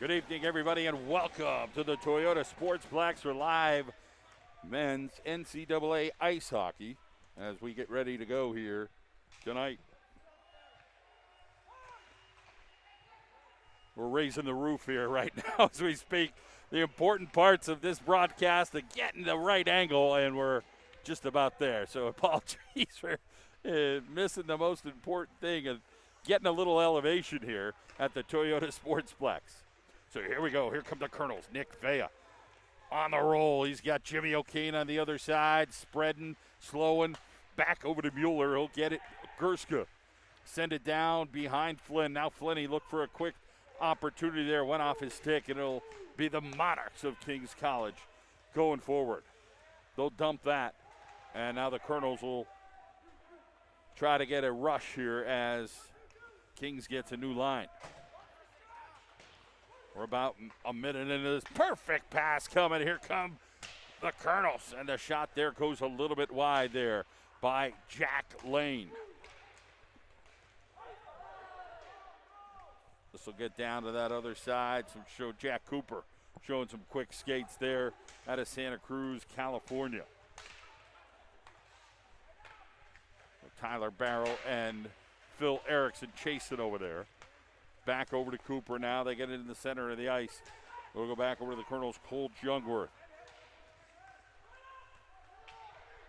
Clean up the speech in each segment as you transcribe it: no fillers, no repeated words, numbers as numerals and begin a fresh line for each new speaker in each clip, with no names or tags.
Good evening, everybody, and welcome to the Toyota Sportsplex for live men's NCAA ice hockey as we get ready to go here tonight. We're raising the roof here right now as we speak. The important parts of this broadcast are getting the right angle, and we're just about there. So apologies for missing the most important thing of getting a little elevation here at the Toyota Sportsplex. So here we go. Here come the Colonels. Nick Vea on the roll. He's got Jimmy O'Kane on the other side, spreading, slowing. Back over to Mueller. He'll get it. Gerska send it down behind Flynn. Now Flynn, he looked for a quick opportunity there. Went off his stick, and it'll be the Monarchs of Kings College going forward. They'll dump that, and now the Colonels will try to get a rush here as Kings gets a new line. We're about a minute into this. Perfect pass coming. Here come the Colonels. And the shot there goes a little bit wide there by Jack Lane. This will get down to that other side. Show Jack Cooper showing some quick skates there out of Santa Cruz, California. Tyler Barrow and Phil Erickson chasing over there. Back over to Cooper now. They get it in the center of the ice. We'll go back over to the Colonels, Cole Jungwirth.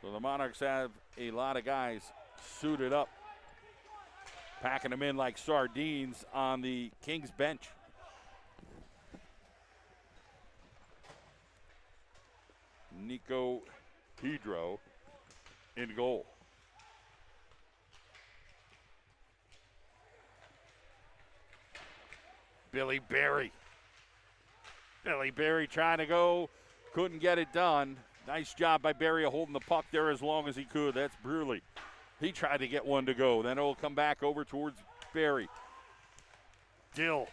So the Monarchs have a lot of guys suited up, packing them in like sardines on the Kings bench. Nico Pedro in goal. Billy Berry. Billy Berry trying to go, couldn't get it done. Nice job by Berry holding the puck there as long as he could. That's Brewerly. He tried to get one to go. Then it'll come back over towards Berry. Dill,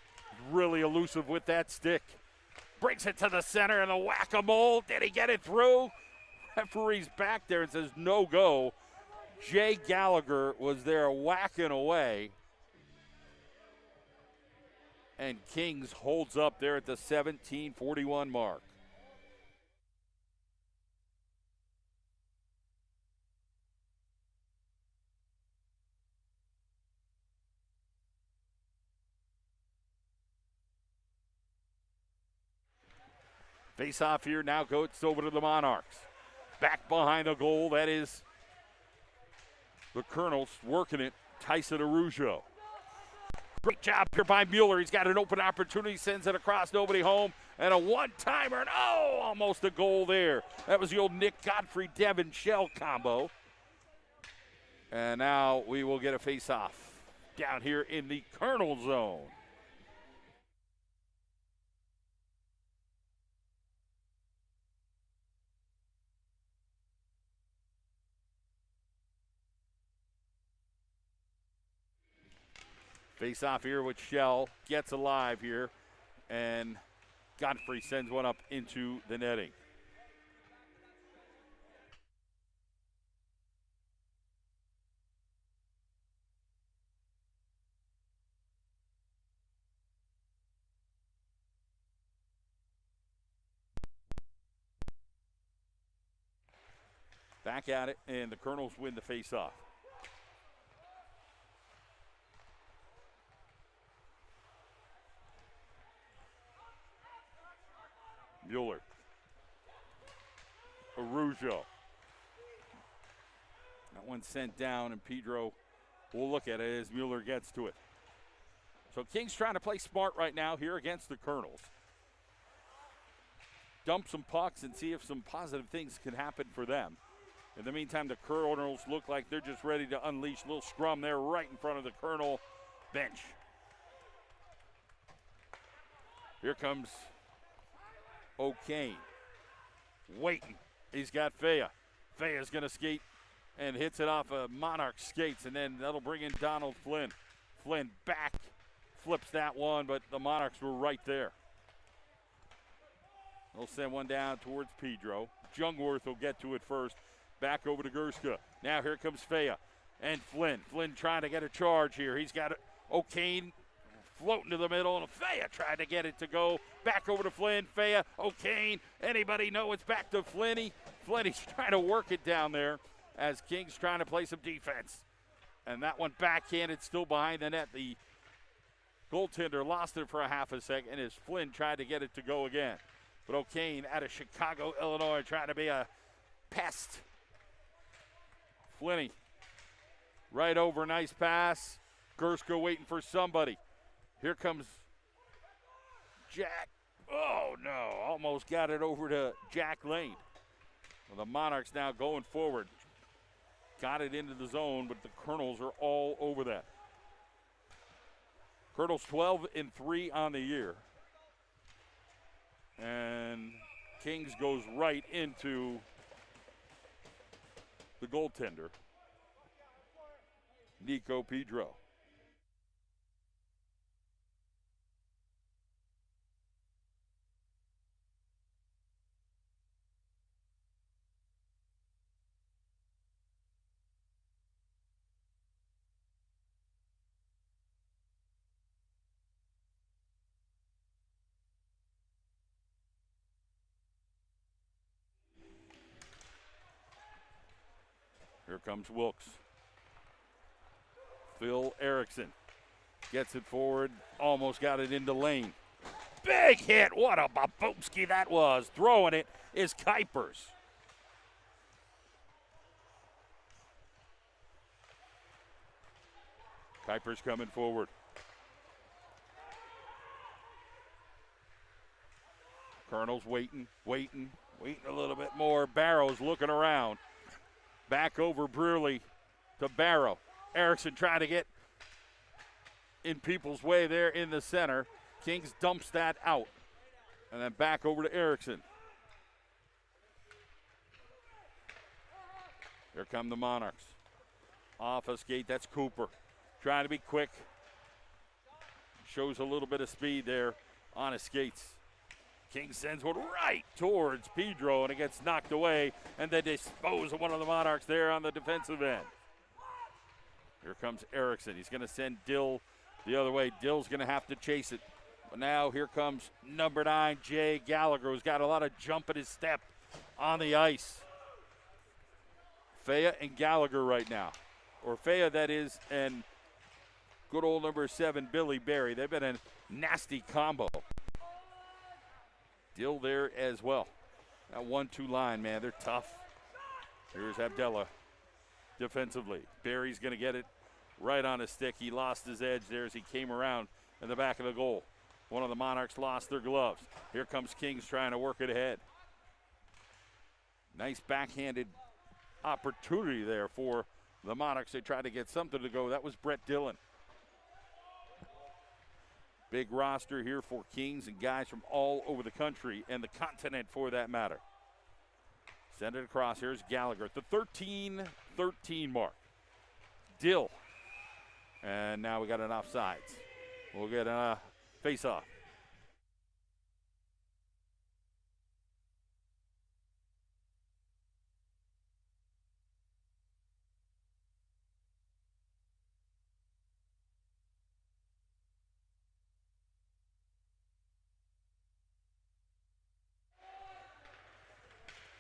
really elusive with that stick. Brings it to the center and a whack-a-mole. Did he get it through? Referee's back there and says no go. Jay Gallagher was there whacking away. And Kings holds up there at the 17:41 mark. Face off here now goes over to the Monarchs. Back behind the goal, that is the Colonels working it. Tyson Arujo. Great job here by Mueller. He's got an open opportunity, sends it across, nobody home, and a one-timer, and almost a goal there. That was the old Nick Godfrey, Devin Shell combo. And now we will get a face-off down here in the Colonel zone. Face off here with Shell, gets alive here, and Godfrey sends one up into the netting. Back at it, and the Colonels win the face-off. Mueller. Arujo. That one sent down, and Pedro will look at it as Mueller gets to it. So Kings trying to play smart right now here against the Colonels. Dump some pucks and see if some positive things can happen for them. In the meantime, the Colonels look like they're just ready to unleash a little scrum there right in front of the Colonel bench. Here comes O'Kane. Waiting. He's got Fea. Fea's going to skate and hits it off of Monarch skates, and then that'll bring in Donald Flynn. Flynn back, flips that one, but the Monarchs were right there. They'll send one down towards Pedro. Jungwirth will get to it first. Back over to Gerska. Now here comes Fea and Flynn. Flynn trying to get a charge here. He's got O'Kane floating to the middle, and Faya tried to get it to go. Back over to Flynn. Faya, O'Kane. Anybody know it's back to Flinney? Flinney's trying to work it down there as King's trying to play some defense. And that one backhanded, still behind the net. The goaltender lost it for a half a second as Flynn tried to get it to go again. But O'Kane out of Chicago, Illinois, trying to be a pest. Flinney right over, nice pass. Gerska waiting for somebody. Here comes Jack. Oh, no, almost got it over to Jack Lane. Well, the Monarchs now going forward. Got it into the zone, but the Colonels are all over that. Colonels 12-3 on the year. And Kings goes right into the goaltender, Nico Pedro. Here comes Wilkes. Phil Erickson gets it forward, almost got it into Lane. Big hit, what a babooski that was. Throwing it is Kuipers. Kuipers coming forward. Colonel's waiting a little bit more. Barrow's looking around. Back over Brewerly to Barrow. Erickson trying to get in people's way there in the center. Kings dumps that out. And then back over to Erickson. Here come the Monarchs. Off a skate, that's Cooper. Trying to be quick. Shows a little bit of speed there on his skates. King sends one right towards Pedro, and it gets knocked away, and they dispose of one of the Monarchs there on the defensive end. Here comes Erickson. He's going to send Dill the other way. Dill's going to have to chase it. But now here comes number 9, Jay Gallagher, who's got a lot of jump in his step on the ice. Faya and Gallagher right now. Or Faya, that is, and good old number 7, Billy Berry. They've been a nasty combo. Dill there as well. That 1-2 line, man, they're tough. Here's Abdella defensively. Barry's going to get it right on his stick. He lost his edge there as he came around in the back of the goal. One of the Monarchs lost their gloves. Here comes Kings trying to work it ahead. Nice backhanded opportunity there for the Monarchs. They tried to get something to go. That was Brett Dillon. Big roster here for Kings and guys from all over the country and the continent for that matter. Send it across. Here's Gallagher at the 13-13 mark. Dill. And now we got an offsides. We'll get a face-off.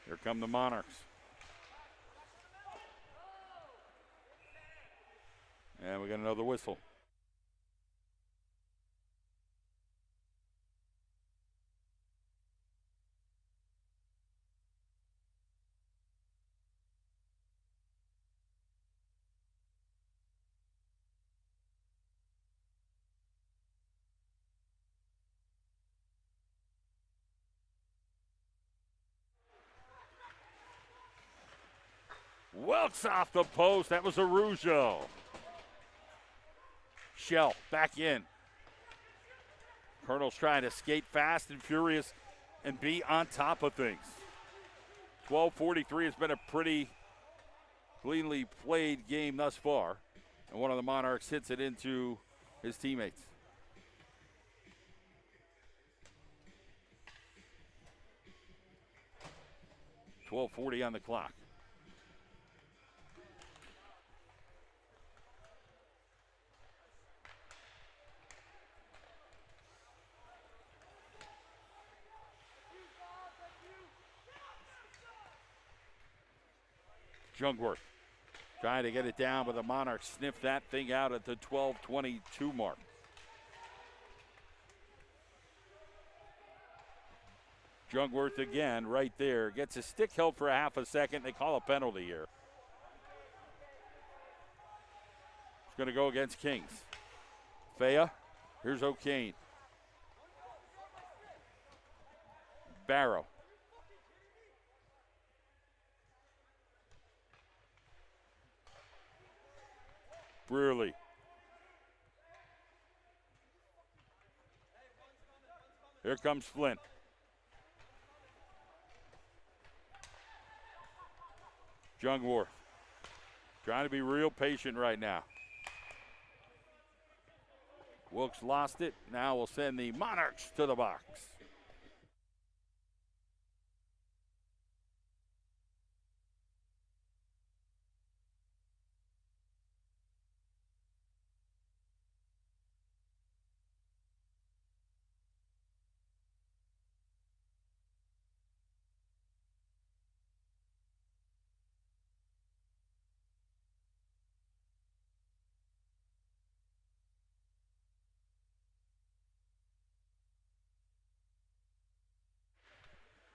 Here come the Monarchs. And we got another whistle. Wilkes off the post. That was Arujo. Shell back in. Colonel's trying to skate fast and furious and be on top of things. 12:43 has been a pretty cleanly played game thus far. And one of the Monarchs hits it into his teammates. .12:40 on the clock. Jungwirth trying to get it down, but the Monarchs sniff that thing out at the 12:22 mark. Jungwirth again right there. Gets a stick held for a half a second. They call a penalty here. It's going to go against Kings. Faya. Here's O'Kane. Barrow. Brearley. Here comes Flint. Jungwirth trying to be real patient right now. Wilkes lost it. Now we'll send the Monarchs to the box.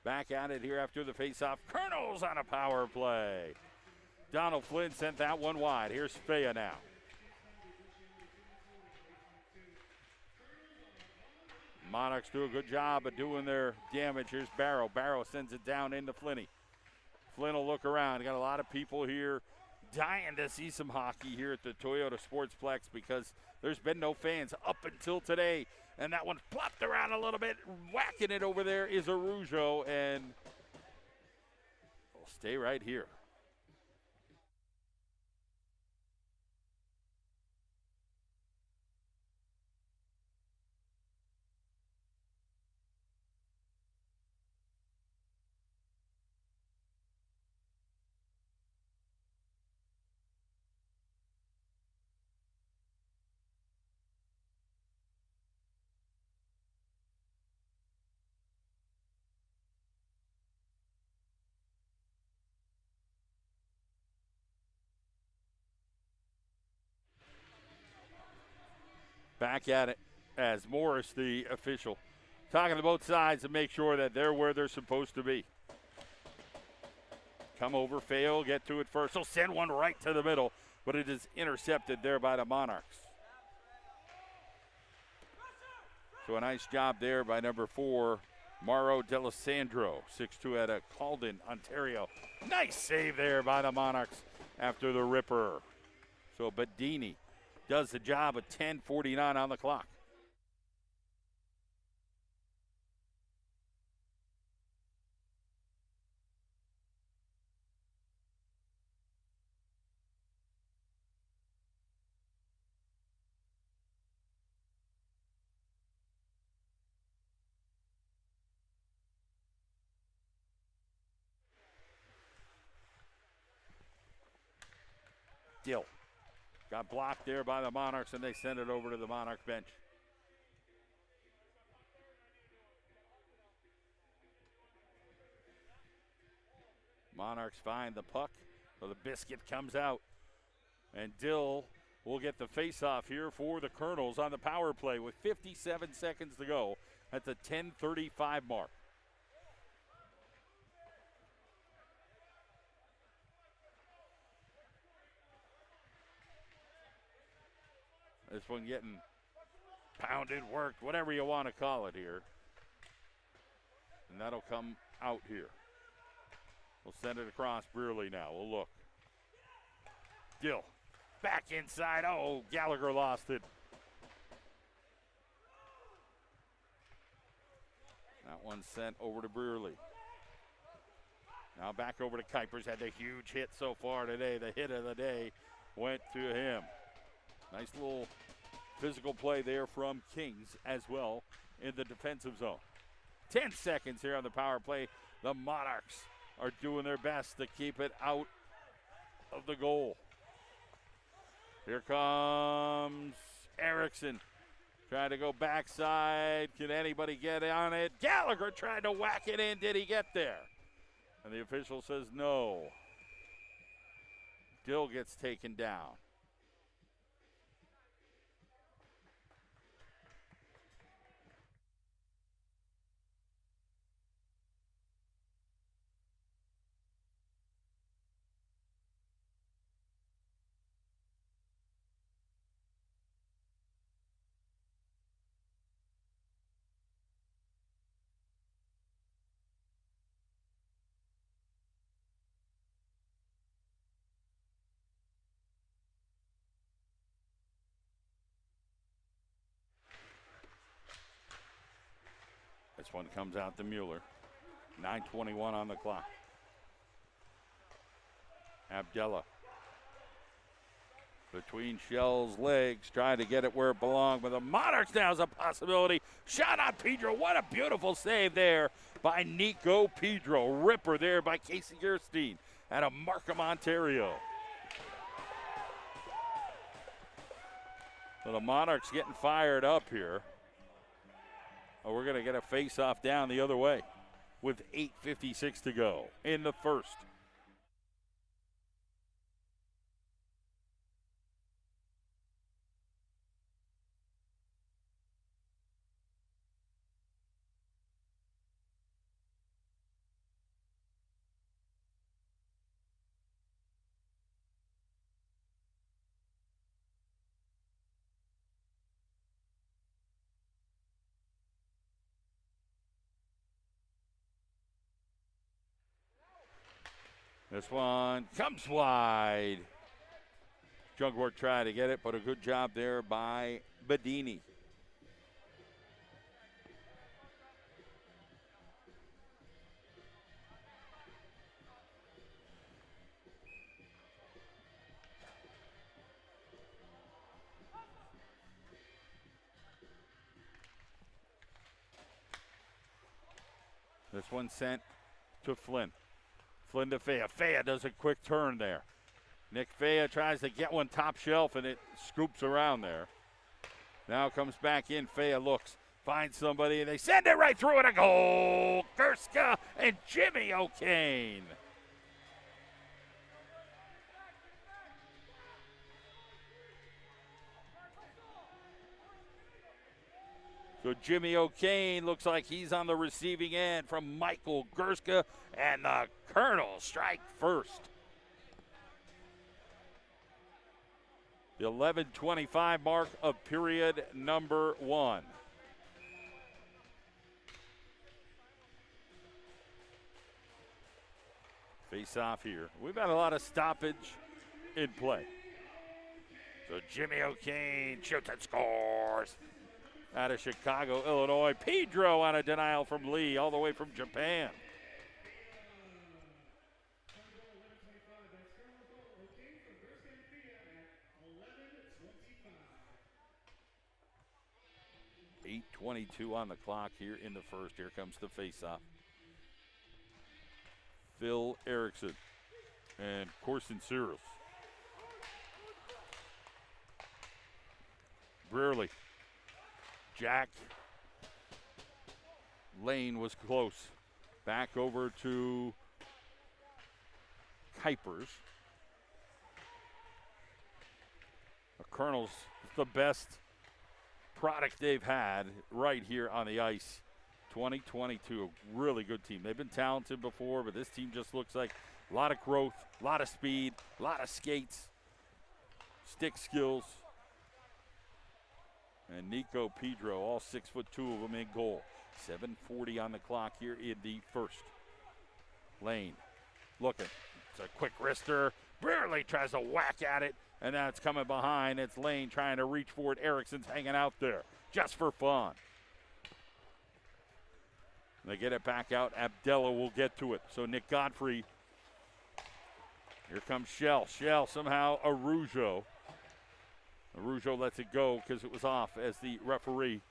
Back at it here after the faceoff. Colonels on a power play. Donald Flynn sent that one wide. Here's Faya now. Monarchs do a good job of doing their damage. Here's Barrow. Barrow sends it down into Flinney. Flynn will look around. Got a lot of people here dying to see some hockey here at the Toyota Sportsplex because there's been no fans up until today. And that one flopped around a little bit. Whacking it over there is Arujo, and we'll stay right here. Back at it as Morris, the official, talking to both sides to make sure that they're where they're supposed to be. Come over, fail, get to it first. He'll send one right to the middle, but it is intercepted there by the Monarchs. So a nice job there by number 4, Mauro D'Alessandro, 6'2", out of Calden, Ontario. Nice save there by the Monarchs after the ripper. So Badini does the job at 10:49 on the clock. Dill got blocked there by the Monarchs, and they send it over to the Monarch bench. Monarchs find the puck, so the biscuit comes out. And Dill will get the face-off here for the Colonels on the power play with 57 seconds to go at the 10:35 mark. This one getting pounded, worked, whatever you want to call it here. And that'll come out here. We'll send it across Brearley now. We'll look. Dill back inside. Oh, Gallagher lost it. That one sent over to Brearley. Now back over to Kuipers. Had the huge hit so far today. The hit of the day went to him. Nice little physical play there from Kings as well in the defensive zone. 10 seconds here on the power play. The Monarchs are doing their best to keep it out of the goal. Here comes Erickson. Trying to go backside. Can anybody get on it? Gallagher tried to whack it in. Did he get there? And the official says no. still gets taken down. This one comes out to Mueller. 9:21 on the clock. Abdella. Between Shell's legs, trying to get it where it belonged, but the Monarchs now is a possibility. Shot on Pedro. What a beautiful save there by Nico Pedro. Ripper there by Casey Gerstein out of Markham, Ontario. So the Monarchs getting fired up here. Oh, we're going to get a face-off down the other way with 8:56 to go in the first. This one comes wide. Jungwirth tried to get it, but a good job there by Bedini. This one sent to Flynn. Flynn to Fea. Fea does a quick turn there. Nick Fea tries to get one top shelf, and it scoops around there. Now comes back in. Fea looks, finds somebody, and they send it right through, and a goal. Gerska and Jimmy O'Kane. So Jimmy O'Kane looks like he's on the receiving end from Michael Gerska, and the Colonels strike first. The 11:25 mark of period number 1. Face off here. We've had a lot of stoppage in play. So Jimmy O'Kane shoots and scores. Out of Chicago, Illinois. Pedro on a denial from Lee, all the way from Japan. .8:22 on the clock here in the first. Here comes the faceoff. Phil Erickson and Corson Cyrus. Brearley. Jack Lane was close. Back over to Kuipers. The Colonels, the best product they've had right here on the ice. 2022, a really good team. They've been talented before, but this team just looks like a lot of growth, a lot of speed, a lot of skates, stick skills. And Nico Pedro, all 6'2" of them in goal. 7:40 on the clock here in the first. Lane looking. It's a quick wrister. Brearley tries to whack at it, and now it's coming behind. It's Lane trying to reach for it. Erickson's hanging out there just for fun. They get it back out. Abdella will get to it. So Nick Godfrey. Here comes Shell. Shell somehow Arujo. Arujo lets it go because it was off, as the referee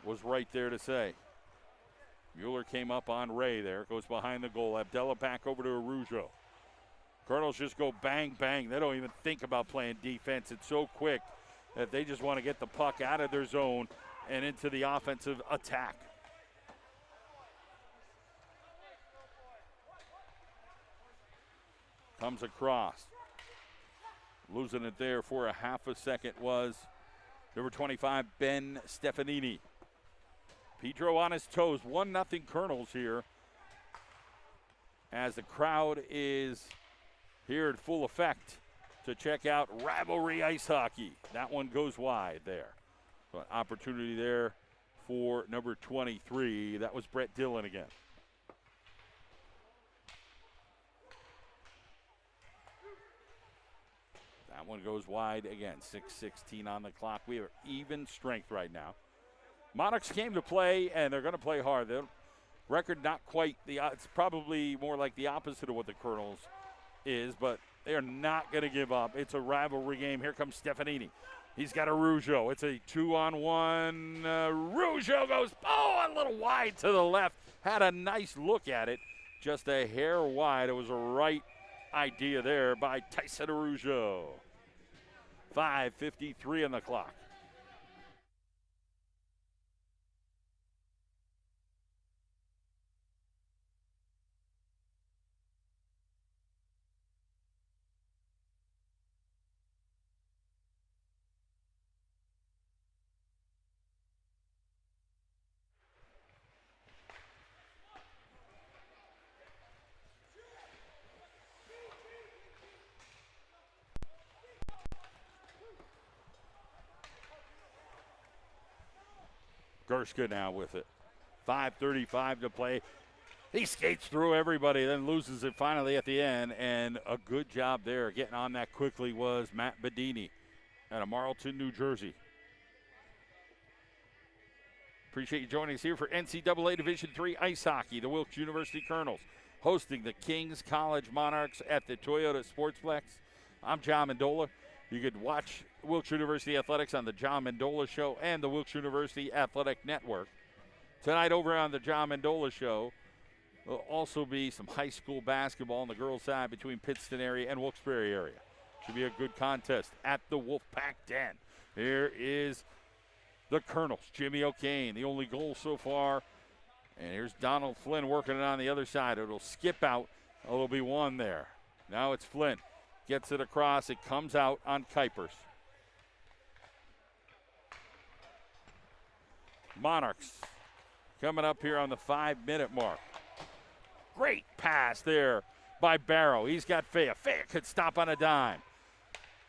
was right there to say. Mueller came up on Ray there. Goes behind the goal. Abdella back over to Arujo. Colonels just go bang, bang. They don't even think about playing defense. It's so quick that they just want to get the puck out of their zone and into the offensive attack. Comes across. Losing it there for a half a second was number 25, Ben Stefanini. Pedro on his toes, 1-0 Colonels here as the crowd is here in full effect to check out rivalry ice hockey. That one goes wide there. So an opportunity there for number 23. That was Brett Dillon again. That one goes wide again. 6:16 on the clock. We have even strength right now. Monarchs came to play, and they're going to play hard. Their record not quite it's probably more like the opposite of what the Colonels is, but they are not going to give up. It's a rivalry game. Here comes Stefanini. He's got a Rougeau. It's a 2-on-1. Rougeau goes, a little wide to the left. Had a nice look at it. Just a hair wide. It was a right idea there by Tyson Rougeau. 5:53 on the clock. Gershka now with it. 5:35 to play. He skates through everybody, then loses it finally at the end, and a good job there getting on that quickly was Matt Bedini out of Marlton, New Jersey. Appreciate you joining us here for NCAA Division III Ice Hockey. The Wilkes University Colonels hosting the Kings College Monarchs at the Toyota Sportsplex. I'm John Mendola. You could watch Wilkes University Athletics on the John Mendola Show and the Wilkes University Athletic Network. Tonight over on the John Mendola Show, there'll also be some high school basketball on the girls' side between Pittston area and Wilkes-Barre area. Should be a good contest at the Wolfpack Den. Here is the Colonels, Jimmy O'Kane, the only goal so far. And here's Donald Flynn working it on the other side. It'll skip out. It'll be one there. Now it's Flynn. Gets it across. It comes out on Kuipers. Monarchs coming up here on the 5-minute mark. Great pass there by Barrow. He's got Faya. Faya could stop on a dime.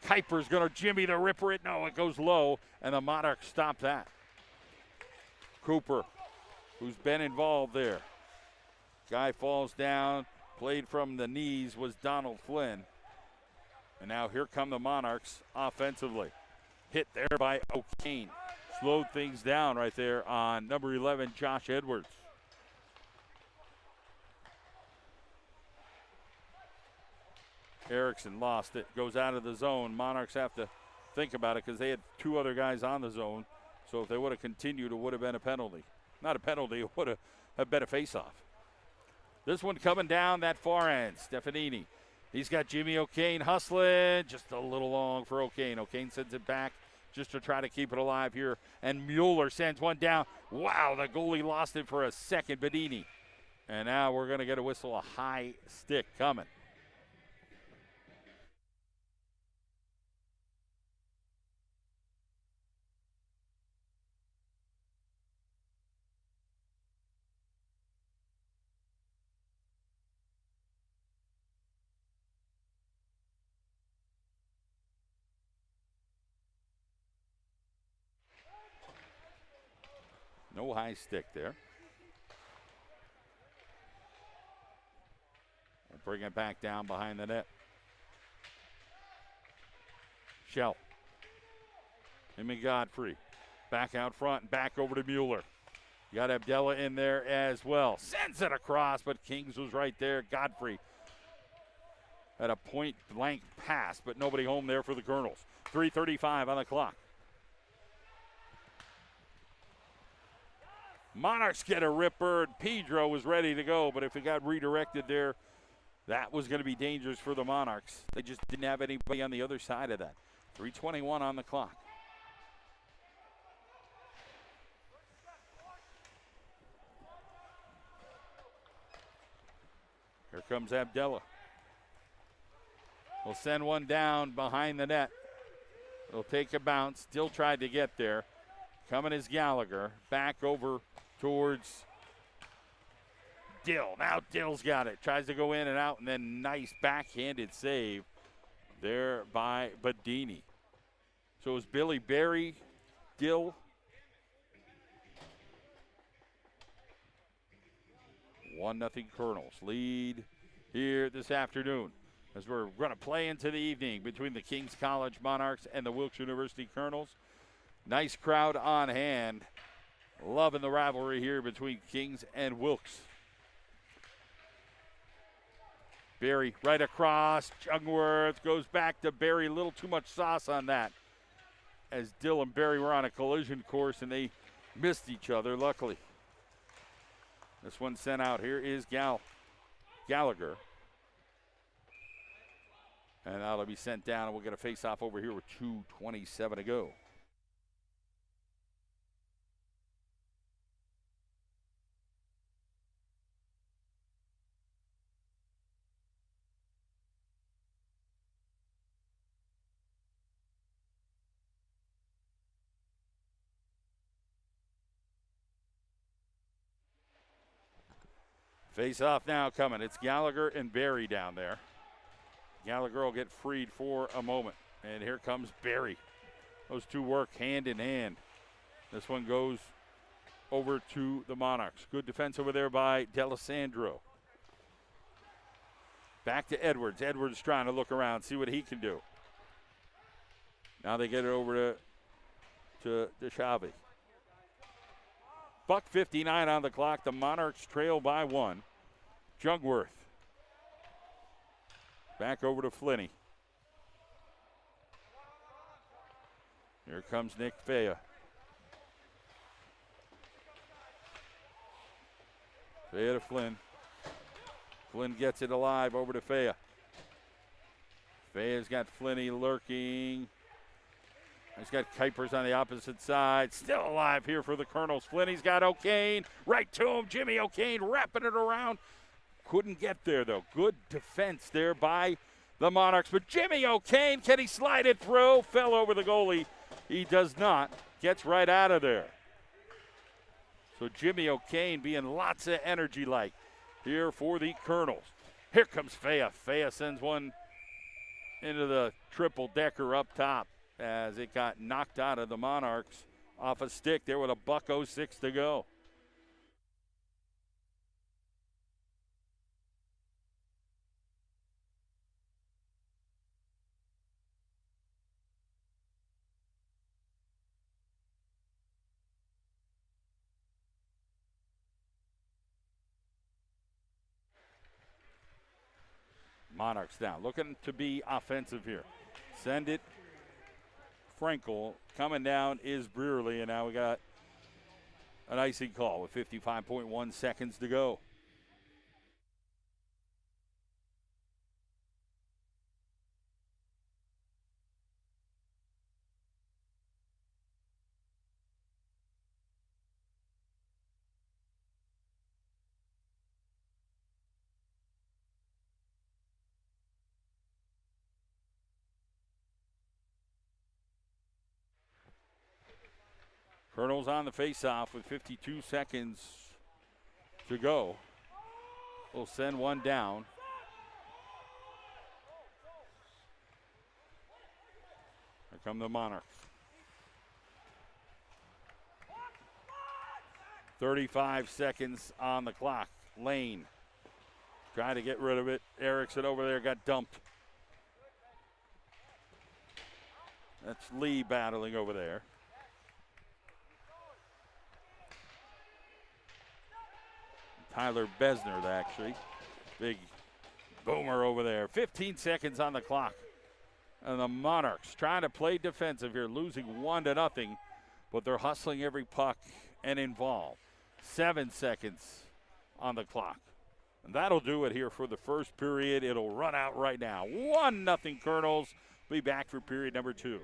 Kuiper's going to Jimmy the Ripper it. No, it goes low, and the Monarchs stop that. Cooper, who's been involved there. Guy falls down. Played from the knees was Donald Flynn. And now here come the Monarchs offensively. Hit there by O'Kane. Slowed things down right there on number 11, Josh Edwards. Erickson lost it. Goes out of the zone. Monarchs have to think about it because they had two other guys on the zone. So if they would have continued, it would have been a penalty. Not a penalty. It would have been a face-off. This one coming down that far end. Stefanini. He's got Jimmy O'Kane hustling. Just a little long for O'Kane. O'Kane sends it back just to try to keep it alive here. And Mueller sends one down. Wow, the goalie lost it for a second. Bedini. And now we're going to get a whistle, a high stick coming. No high stick there. We'll bring it back down behind the net. Shell. Him and Godfrey. Back out front and back over to Mueller. You got Abdella in there as well. Sends it across, but Kings was right there. Godfrey had a point-blank pass, but nobody home there for the Colonels. 3:35 on the clock. Monarchs get a ripper, and Pedro was ready to go, but if it got redirected there, that was going to be dangerous for the Monarchs. They just didn't have anybody on the other side of that. 3:21 on the clock. Here comes Abdella. will send one down behind the net. It'll take a bounce. Still tried to get there. Coming is Gallagher. Back over towards Dill. Now Dill's got it. Tries to go in and out, and then nice backhanded save there by Badini. So it was Billy Berry, Dill. 1-0 Colonels lead here this afternoon as we're going to play into the evening between the Kings College Monarchs and the Wilkes University Colonels. Nice crowd on hand. Loving the rivalry here between Kings and Wilkes. Berry right across. Jungworth goes back to Berry. A little too much sauce on that, as Dill and Berry were on a collision course and they missed each other, luckily. This one sent out. Here is Gallagher. And that'll be sent down, and we'll get a face-off over here with 2:27 to go. Face-off now coming. It's Gallagher and Berry down there. Gallagher will get freed for a moment. And here comes Berry. Those two work hand in hand. This one goes over to the Monarchs. Good defense over there by D'Alessandro. Back to Edwards. Edwards trying to look around, see what he can do. Now they get it over to DeChavi. $1:59 on the clock. The Monarchs trail by 1. Jungworth. Back over to Flinney. Here comes Nick Fea. Fea to Flynn. Flynn gets it alive over to Fea. Fea's got Flinney lurking. He's got Kuipers on the opposite side. Still alive here for the Colonels. Flinney's got O'Kane. Right to him. Jimmy O'Kane wrapping it around. Couldn't get there, though. Good defense there by the Monarchs. But Jimmy O'Kane, can he slide it through? Fell over the goalie. He does not. Gets right out of there. So Jimmy O'Kane being lots of energy like here for the Colonels. Here comes Fea. Fea sends one into the triple-decker up top as it got knocked out of the Monarchs off a stick there with a $1:06 to go. Monarchs down, looking to be offensive here. Send it. Frankel coming down is Brewerly, and now we got an icing call with 55.1 seconds to go. Colonels on the faceoff with 52 seconds to go. We'll send one down. Here come the Monarchs. 35 seconds on the clock. Lane trying to get rid of it. Erickson over there got dumped. That's Lee battling over there. Tyler Besner, actually. Big boomer over there. 15 seconds on the clock. And the Monarchs trying to play defensive here, losing 1-0, but they're hustling every puck and involved. 7 seconds on the clock. And that'll do it here for the first period. It'll run out right now. 1-0 Colonels. Be back for period number 2.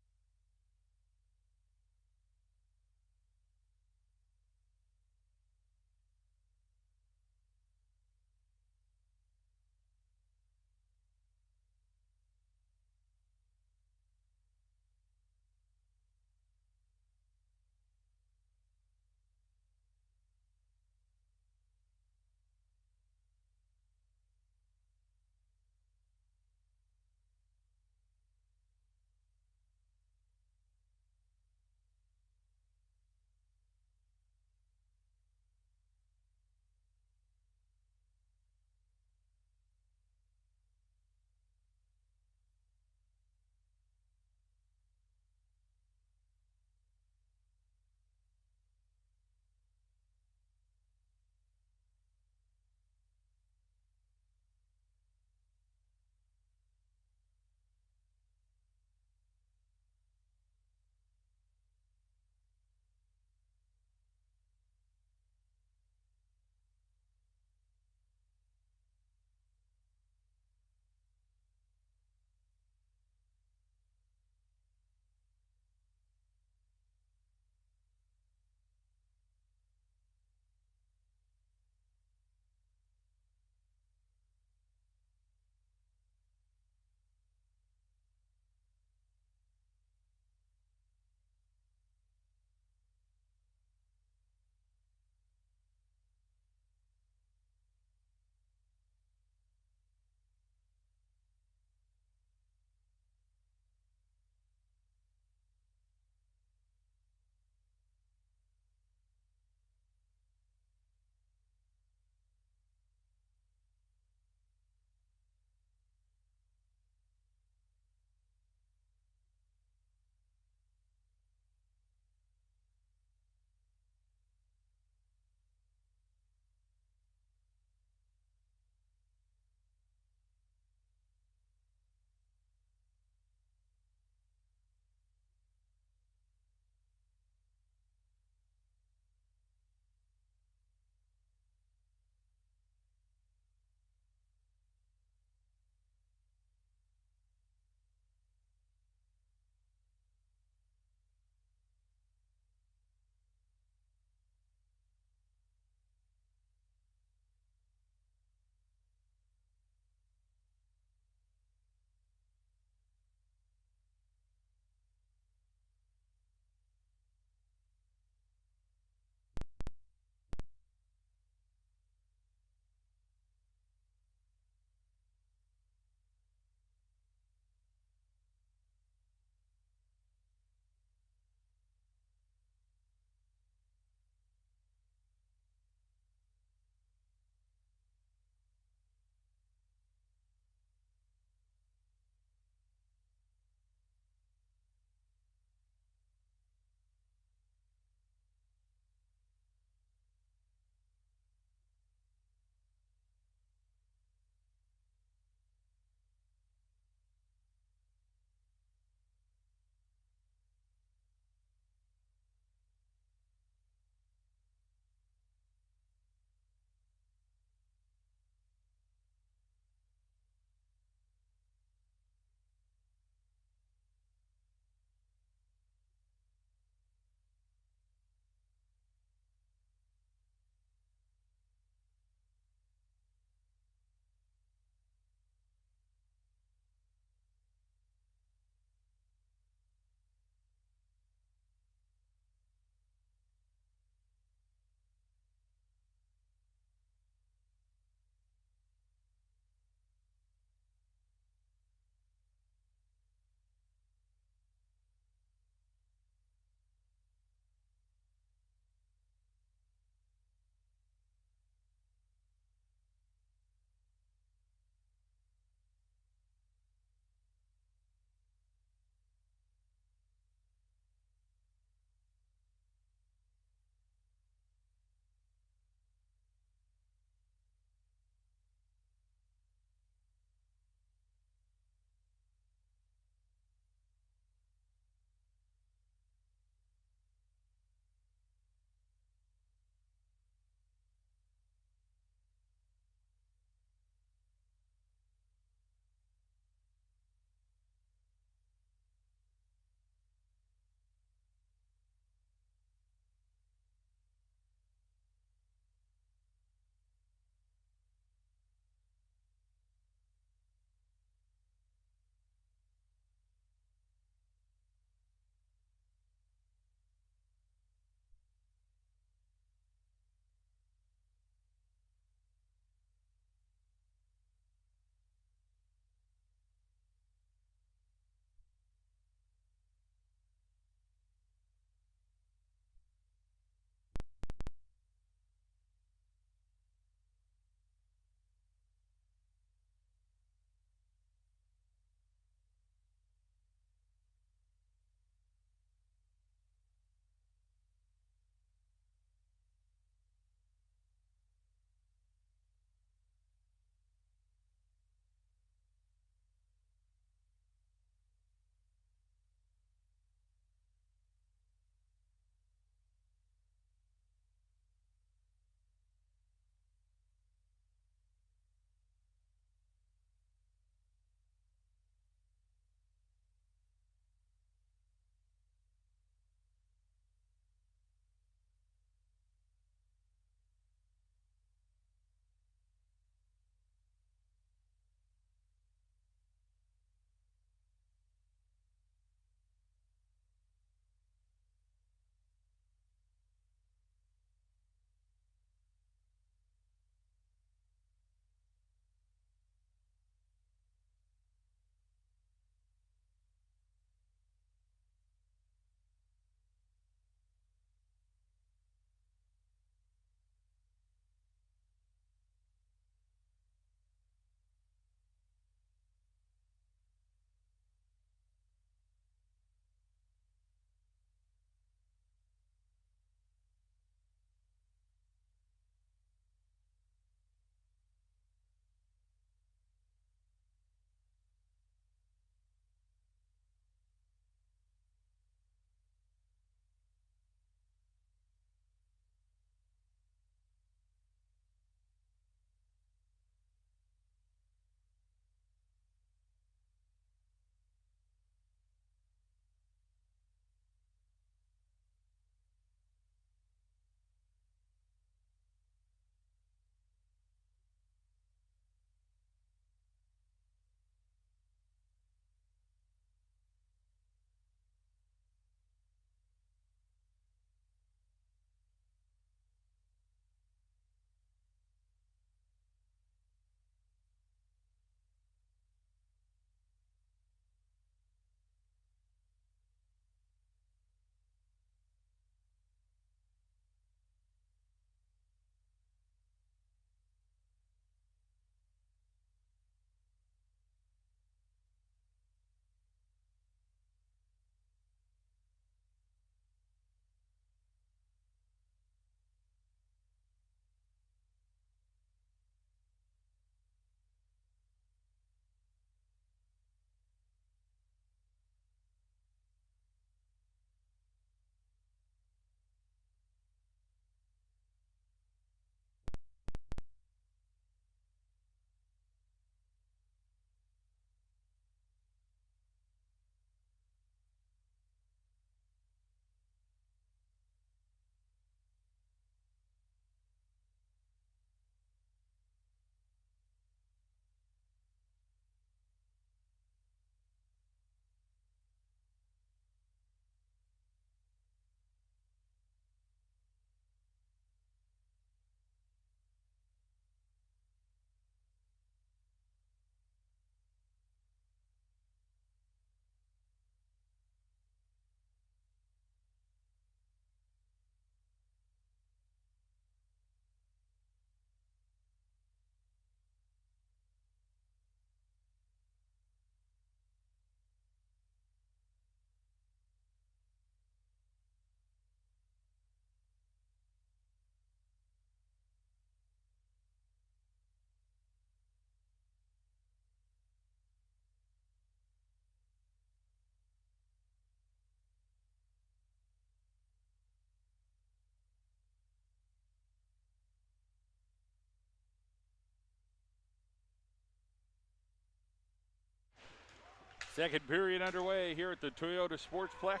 Second period underway here at the Toyota Sportsplex.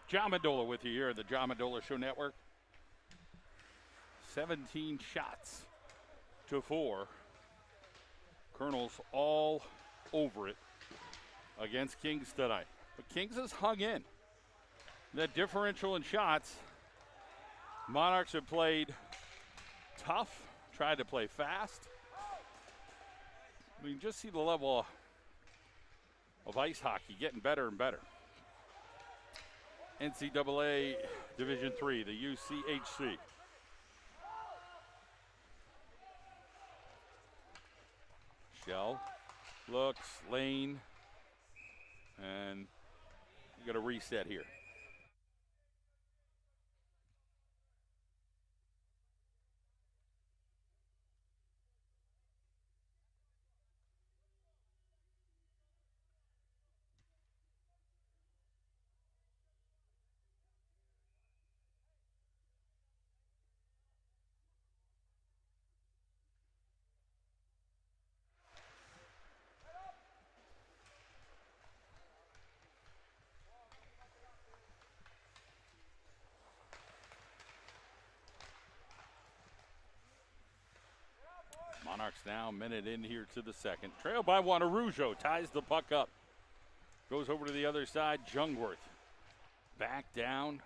John Mendola with you here at the John Mendola Show Network. 17 shots to 4. Colonels all over it against Kings tonight. But Kings has hung in. That differential in shots, Monarchs have played tough, tried to play fast. We can just see the level of ice hockey getting better and better. NCAA Division III, the UCHC. Shell looks, Lane, and you got a reset here. Monarchs now a minute in here to the second. Trail by one. Arujo ties the puck up. Goes over to the other side. Jungwirth back down.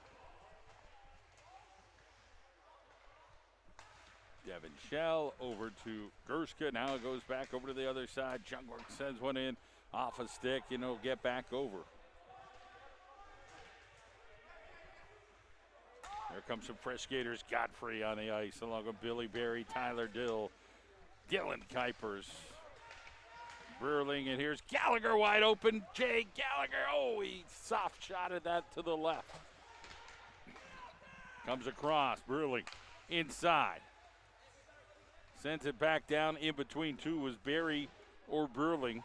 Devin Shell over to Gerska. Now it goes back over to the other side. Jungwirth sends one in off a stick and it'll get back over. There comes some fresh skaters. Godfrey on the ice along with Billy Berry, Tyler Dill, Dylan Kuipers, Burling, and here's Gallagher wide open. Jay Gallagher, oh, he soft shotted that to the left. Comes across, Burling inside. Sends it back down in between two was Berry or Burling.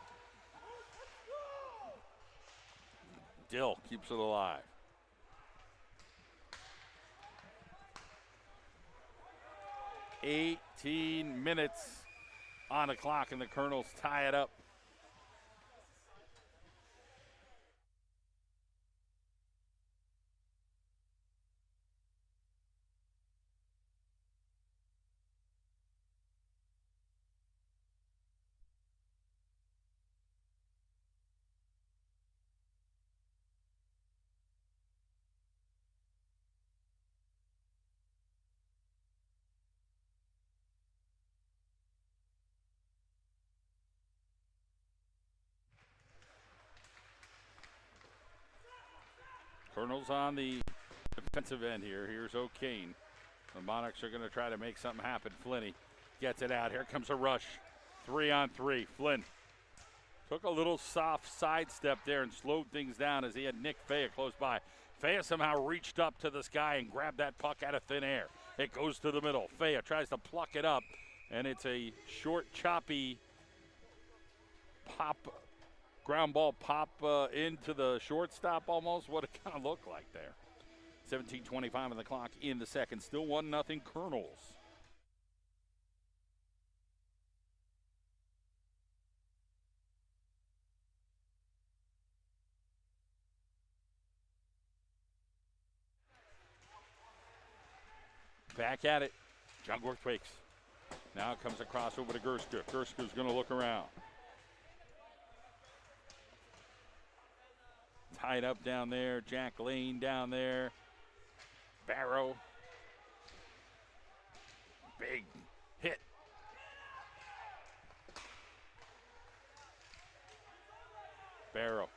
Dill keeps it alive. $18 minutes on the clock, and the Colonels tie it up. Colonels on the defensive end here. Here's O'Kane. The Monarchs are going to try to make something happen. Flinney gets it out. Here comes a rush. 3-on-3. Flynn took a little soft sidestep there and slowed things down as he had Nick Fea close by. Fea somehow reached up to the sky and grabbed that puck out of thin air. It goes to the middle. Fea tries to pluck it up, and it's a short, choppy pop. Ground ball pop into the shortstop almost. What it kind of looked like there. 17:25 on the clock in the second. Still 1-0 Colonels. Back at it. Jungwirth wakes. Now it comes across over to Gerska. Gerska's going to look around. Tied up down there. Jack Lane down there. Barrow. Big hit. Barrow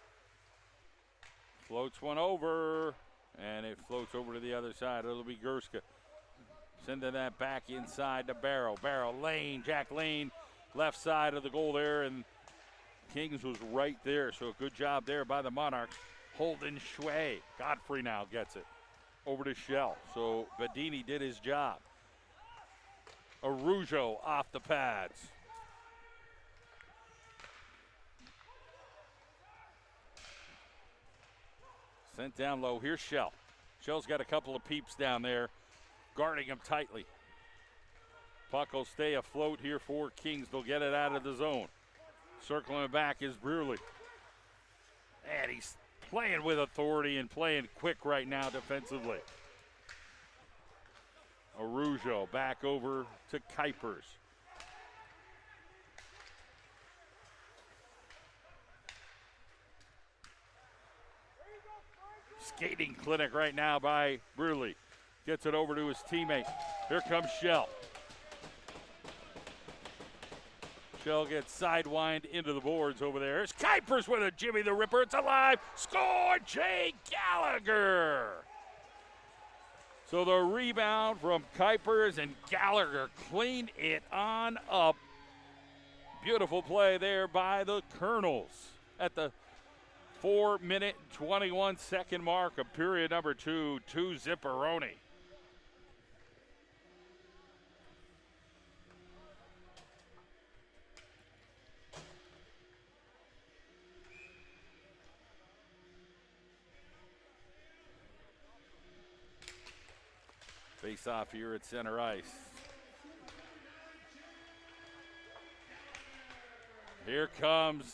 floats one over, and it floats over to the other side. It'll be Gerska. Sending that back inside to Barrow. Barrow, Lane, Jack Lane, left side of the goal there, and Kings was right there, so a good job there by the Monarchs. Holden Schway. Godfrey now gets it over to Shell. So Bedini did his job. Arujo off the pads. Sent down low. Here's Shell. Shell's got a couple of peeps down there, guarding him tightly. Puck will stay afloat here for Kings. They'll get it out of the zone. Circling back is Brewerly. And he's playing with authority and playing quick right now defensively. Arujo back over to Kuipers. Skating clinic right now by Brewerly. Gets it over to his teammate. Here comes Shell. Shell gets sidewind into the boards over there. Here's Kuipers with a Jimmy the Ripper. It's alive. Score, Jay Gallagher. So the rebound from Kuipers and Gallagher cleaned it on up. Beautiful play there by the Colonels at the 4-minute, 21-second mark of period number 2, 2-zipperoni. Face off here at center ice. Here comes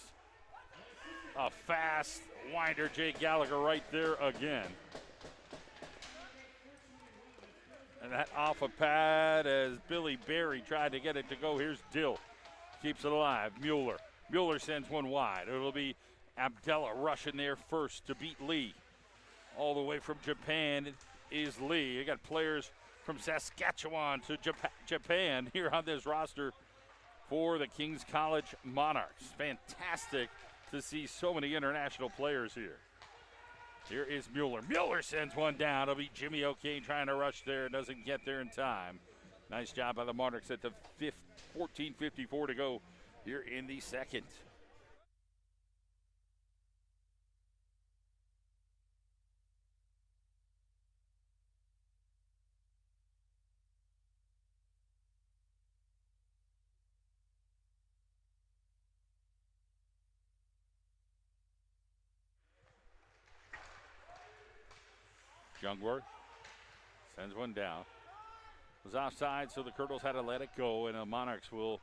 a fast winder, Jay Gallagher right there again. And that off a pad as Billy Berry tried to get it to go. Here's Dill. Keeps it alive. Mueller. Mueller sends one wide. It'll be Abdella rushing there first to beat Lee. All the way from Japan is Lee. You got players from Saskatchewan to Japan here on this roster for the Kings College Monarchs. Fantastic to see so many international players here. Here is Mueller. Mueller sends one down. It'll be Jimmy O'Kane trying to rush there. Doesn't get there in time. Nice job by the Monarchs at the 14:54 to go here in the second. Jungwirth sends one down. It was offside, so the Colonels had to let it go, and the Monarchs will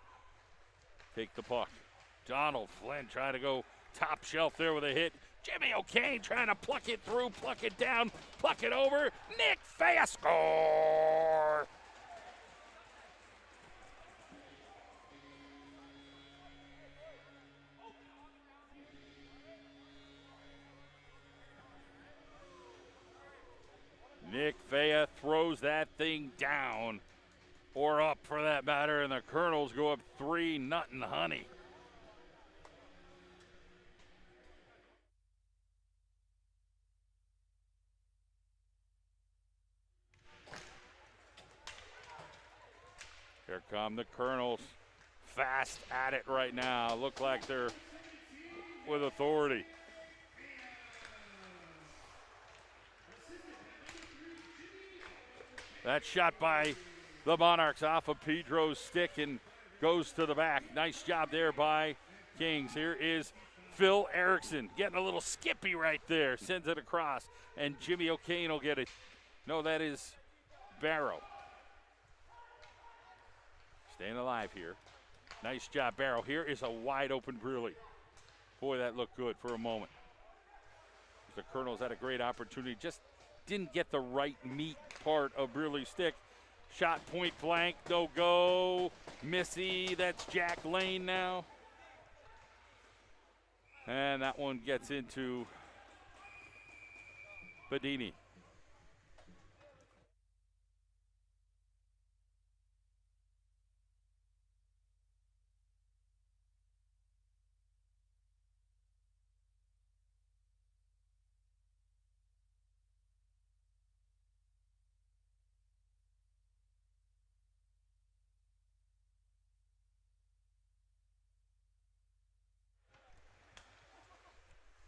take the puck. Donald Flynn trying to go top shelf there with a hit. Jimmy O'Kane trying to pluck it through, pluck it down, pluck it over. Nick Faya score! Nick Faya throws that thing down, or up for that matter, and the Colonels go up 3-0, honey. Here come the Colonels, fast at it right now. Look like they're with authority. That shot by the Monarchs off of Pedro's stick and goes to the back. Nice job there by Kings. Here is Phil Erickson getting a little skippy right there. Sends it across, and Jimmy O'Kane will get it. No, that is Barrow. Staying alive here. Nice job, Barrow. Here is a wide open Brewerly. Boy, that looked good for a moment. The Colonels had a great opportunity. Just didn't get the right meat part of Brewerly's stick. Shot point blank, no go. Missy, that's Jack Lane now. And that one gets into Bedini.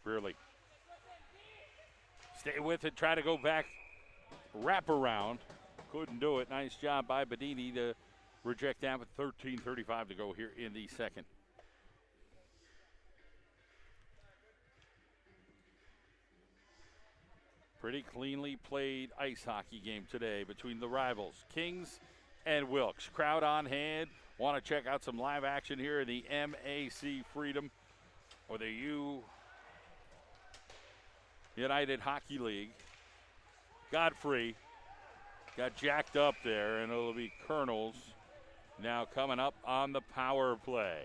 Brewerly. Stay with it, try to go back, wrap around. Couldn't do it. Nice job by Bedini to reject that with 13:35 to go here in the second. Pretty cleanly played ice hockey game today between the rivals, Kings and Wilkes. Crowd on hand. Want to check out some live action here in the MAC Freedom or the United Hockey League. Godfrey got jacked up there, and it'll be Colonels now coming up on the power play.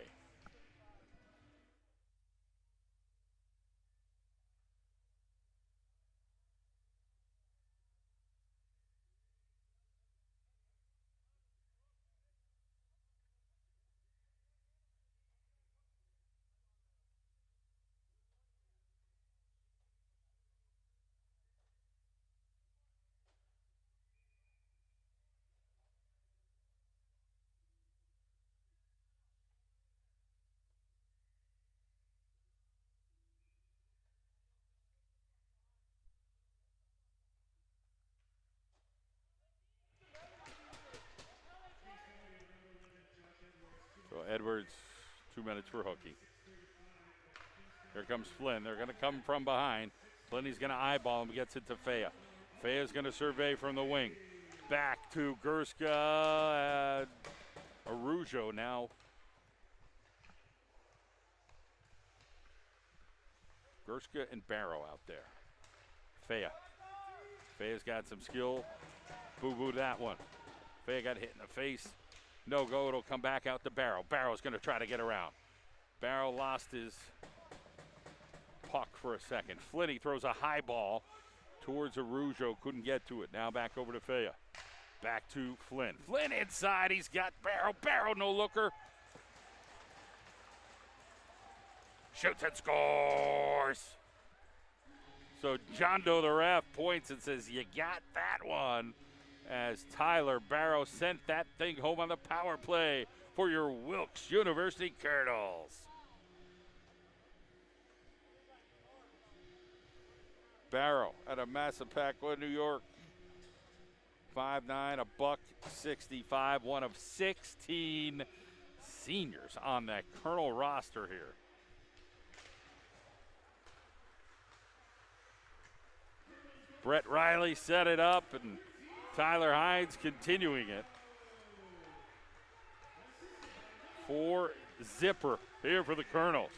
So Edwards, 2 minutes for Hookie. Here comes Flynn. They're going to come from behind. Flynn, going to eyeball him, gets it to Fea. Fea's going to survey from the wing. Back to Gerska. Arujo now. Gerska and Barrow out there. Fea. Fea's got some skill. Boo-boo that one. Fea got hit in the face. No go, it'll come back out to Barrow. Barrow's going to try to get around. Barrow lost his puck for a second. Flinney throws a high ball towards Arujo, couldn't get to it. Now back over to Fea. Back to Flynn. Flynn inside, he's got Barrow. Barrow, no looker. Shoots and scores. So John Doe, the ref, points and says, you got that one. As Tyler Barrow sent that thing home on the power play for your Wilkes University Colonels. Barrow out of Massapequa, New York. 5'9", $165, one of 16 seniors on that Colonel roster here. Brett Riley set it up, and Tyler Hines continuing it. 4-zipper here for the Colonels.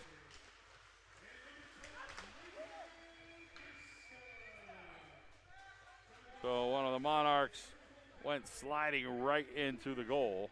So one of the Monarchs went sliding right into the goal.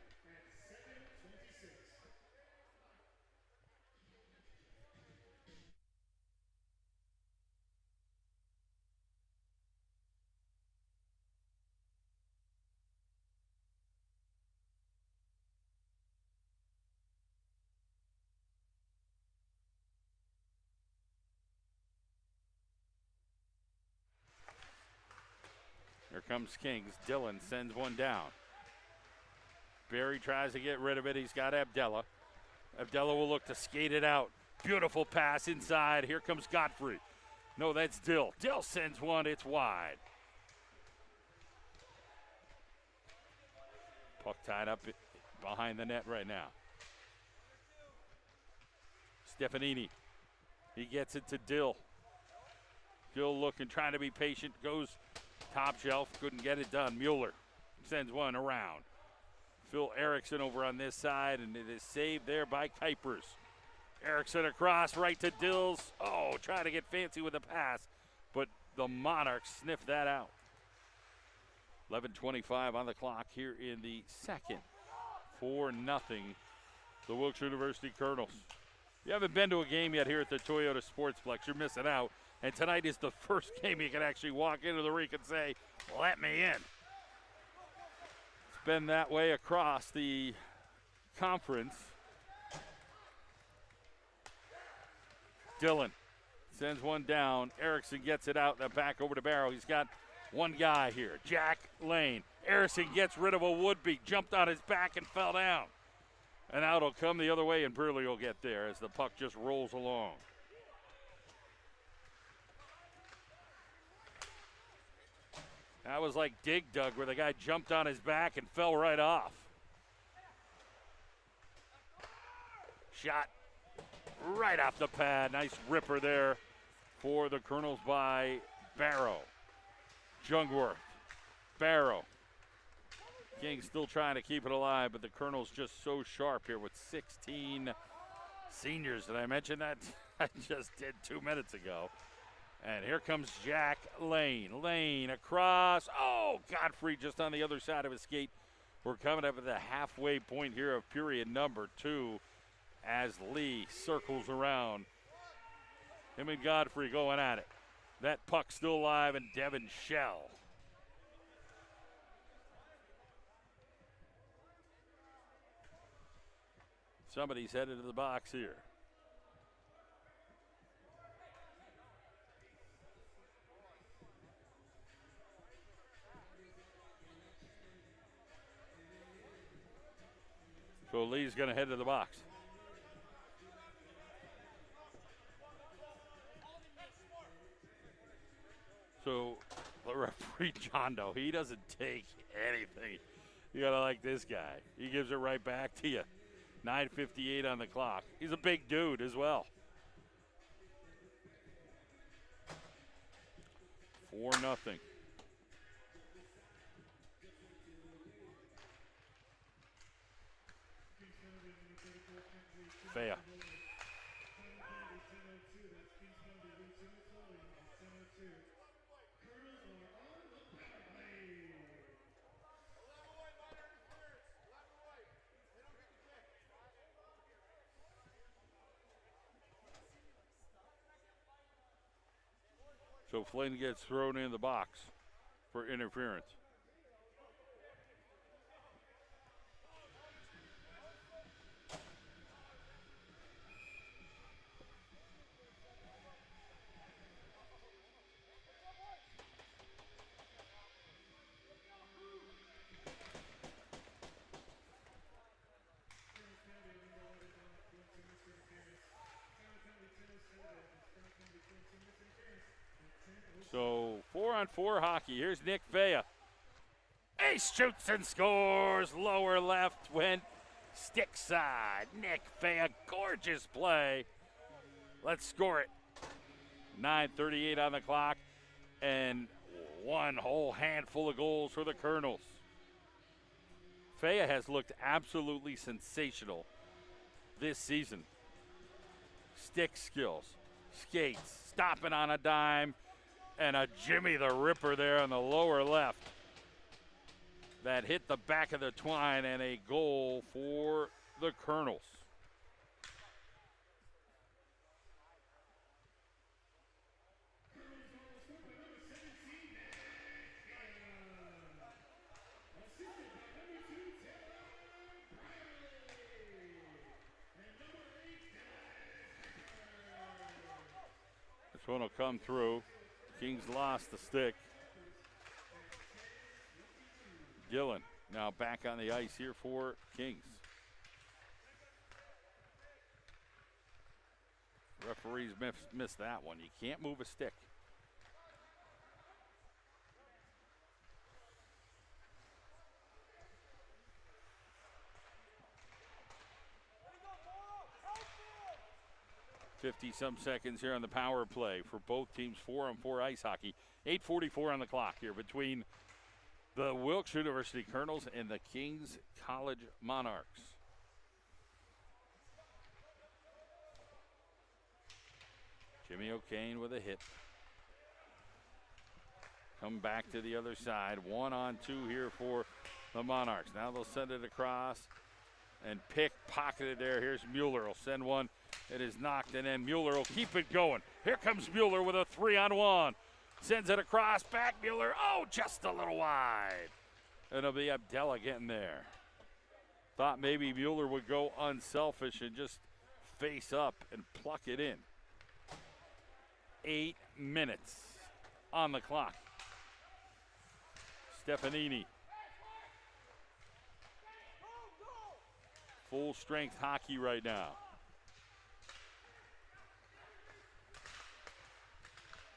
Here comes Kings. Dillon sends one down. Barry tries to get rid of it. He's got Abdella. Abdella will look to skate it out. Beautiful pass inside. Here comes Godfrey. No, that's Dill. Dill sends one. It's wide. Puck tied up behind the net right now. Stefanini. He gets it to Dill. Dill looking, trying to be patient. Goes top shelf, couldn't get it done. Mueller sends one around. Phil Erickson over on this side, and it is saved there by Kuipers. Erickson across, right to Dills. Oh, trying to get fancy with the pass, but the Monarchs sniffed that out. 11:25 on the clock here in the second. 4-0, the Wilkes University Colonels. If you haven't been to a game yet here at the Toyota Sportsplex, you're missing out. And tonight is the first game you can actually walk into the rink and say, let me in. It's been that way across the conference. Dillon sends one down. Erickson gets it out and back over to Barrow. He's got one guy here, Jack Lane. Erickson gets rid of a would-be, jumped on his back and fell down. And out will come the other way, and Burley will get there as the puck just rolls along. That was like Dig Dug, where the guy jumped on his back and fell right off. Shot right off the pad. Nice ripper there for the Colonels by Barrow. Jungworth, Barrow. King still trying to keep it alive, but the Colonels just so sharp here with 16 seniors. Did I mention that? I just did 2 minutes ago. And here comes Jack Lane. Lane across. Oh, Godfrey just on the other side of his skate. We're coming up at the halfway point here of period number 2 as Lee circles around. Him and Godfrey going at it. That puck still alive, and Devin Shell. Somebody's headed to the box here. So Lee's going to head to the box. So the referee, John Doe, he doesn't take anything. You got to like this guy. He gives it right back to you. 9:58 on the clock. He's a big dude as well. 4-0. Fea. So Flynn gets thrown in the box for interference. So 4-on-4 hockey. Here's Nick Fea. He shoots and scores. Lower left went stick side. Nick Fea, gorgeous play. Let's score it. 9:38 on the clock, and one whole handful of goals for the Colonels. Fea has looked absolutely sensational this season. Stick skills, skates, stopping on a dime, and a Jimmy the Ripper there on the lower left that hit the back of the twine, and a goal for the Colonels. This one will come through. Kings lost the stick. Gillen now back on the ice here for Kings. Referees missed that one. You can't move a stick. .50-some seconds here on the power play for both teams. 4-on-4 ice hockey. 8:44 on the clock here between the Wilkes University Colonels and the Kings College Monarchs. Jimmy O'Kane with a hit. Come back to the other side. 1-on-2 here for the Monarchs. Now they'll send it across and pick-pocketed there. Here's Mueller. Will send one. It is knocked, and then Mueller will keep it going. Here comes Mueller with a 3-on-1. Sends it across, back Mueller. Oh, just a little wide. And it'll be Abdella getting there. Thought maybe Mueller would go unselfish and just face up and pluck it in. 8 minutes on the clock. Stefanini. Full strength hockey right now.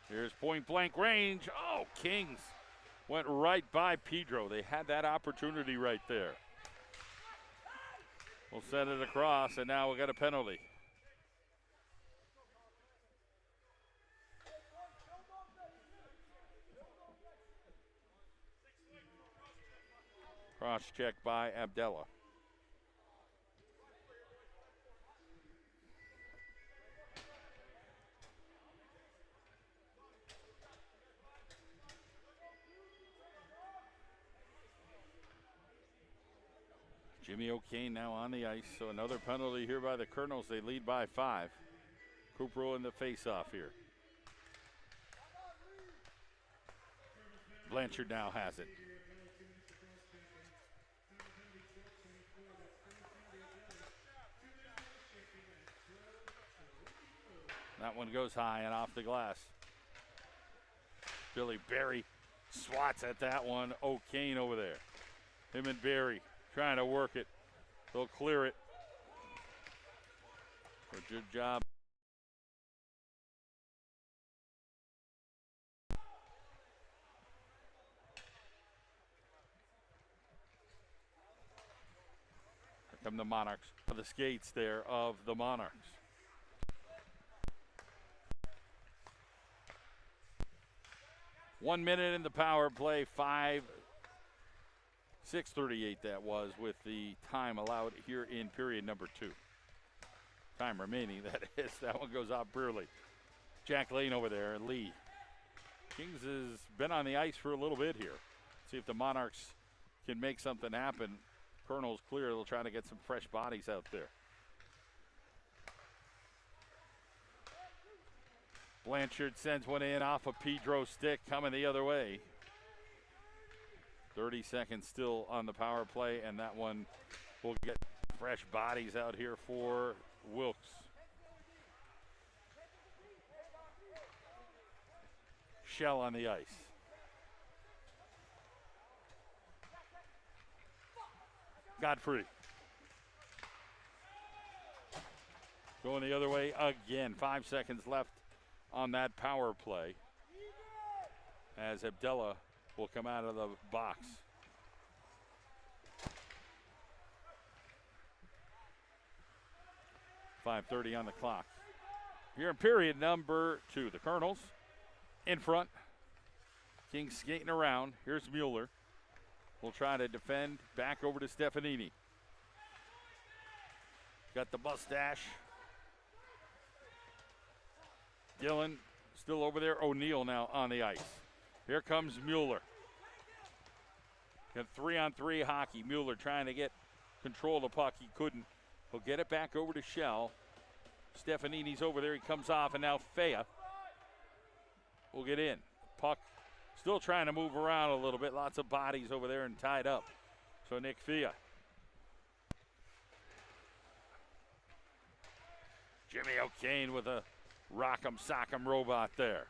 Here's point blank range. Oh, Kings went right by Pedro. They had that opportunity right there. We'll send it across, and now we got a penalty. Cross check by Abdella. Jimmy O'Kane now on the ice, so another penalty here by the Colonels. They lead by 5. Cooper in the face-off here. Blanchard now has it. That one goes high and off the glass. Billy Berry swats at that one. O'Kane over there. Him and Berry trying to work it. They'll clear it. Good job. Here come the Monarchs. The skates there of the Monarchs. One minute in the power play, 6:38 that was with the time allowed here in period number 2. Time remaining, that is. That one goes out Brearley. Jack Lane over there, and Lee. Kings has been on the ice for a little bit here. See if the Monarchs can make something happen. Colonel's clear. They'll try to get some fresh bodies out there. Blanchard sends one in off a Pedro stick, coming the other way. 30 seconds still on the power play, and that one will get fresh bodies out here for Wilkes. Shell on the ice. Godfrey. Going the other way again. 5 seconds left on that power play as Abdella will come out of the box. .5:30 on the clock. Here in period number 2, the Colonels in front. Kings skating around. Here's Mueller. Will try to defend. Back over to Stefanini. Got the mustache. Dillon still over there. O'Neal now on the ice. Here comes Mueller. Got 3-on-3 hockey. Mueller trying to get control of the puck. He couldn't. He'll get it back over to Shell. Stefanini's over there. He comes off, and now Fea will get in. Puck still trying to move around a little bit. Lots of bodies over there and tied up. So Nick Fea. Jimmy O'Kane with a rock'em sock'em robot there.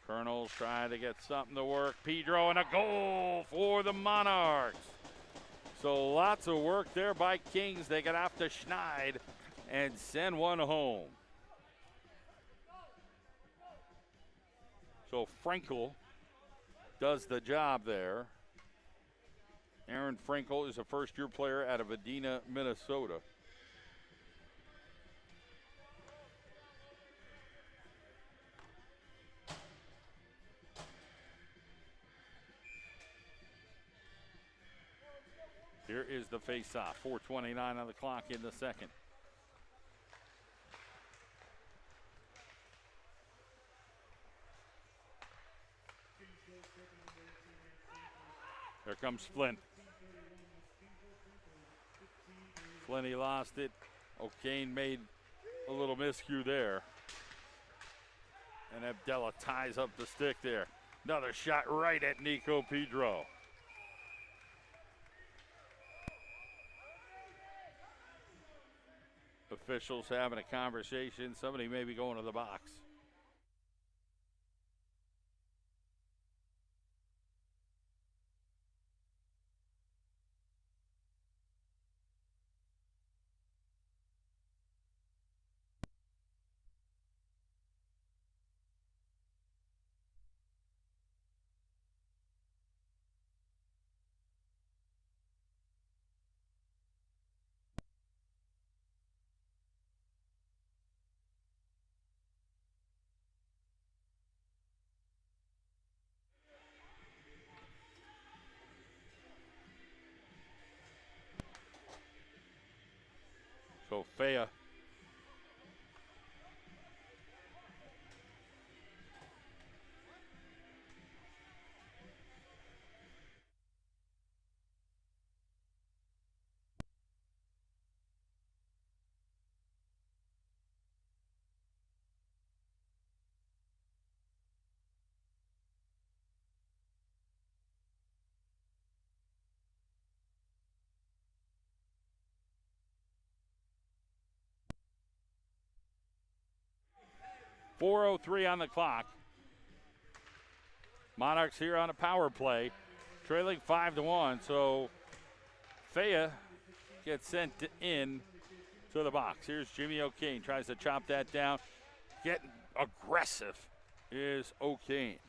Colonels trying to get something to work. Pedro, and a goal for the Monarchs. So lots of work there by Kings. They get off to Schneid and send one home. So Frankel does the job there. Aaron Frankel is a first-year player out of Edina, Minnesota. Here is the face-off. 4:29 on the clock in the second. Here comes Flint. Flinty lost it. O'Kane made a little miscue there. And Abdella ties up the stick there. Another shot right at Nico Pedro. Officials having a conversation. Somebody may be going to the box. So Fea 4:03 on the clock. Monarchs here on a power play, trailing 5-1. So Faya gets sent in to the box. Here's Jimmy O'Kane, tries to chop that down. Getting aggressive is O'Kane.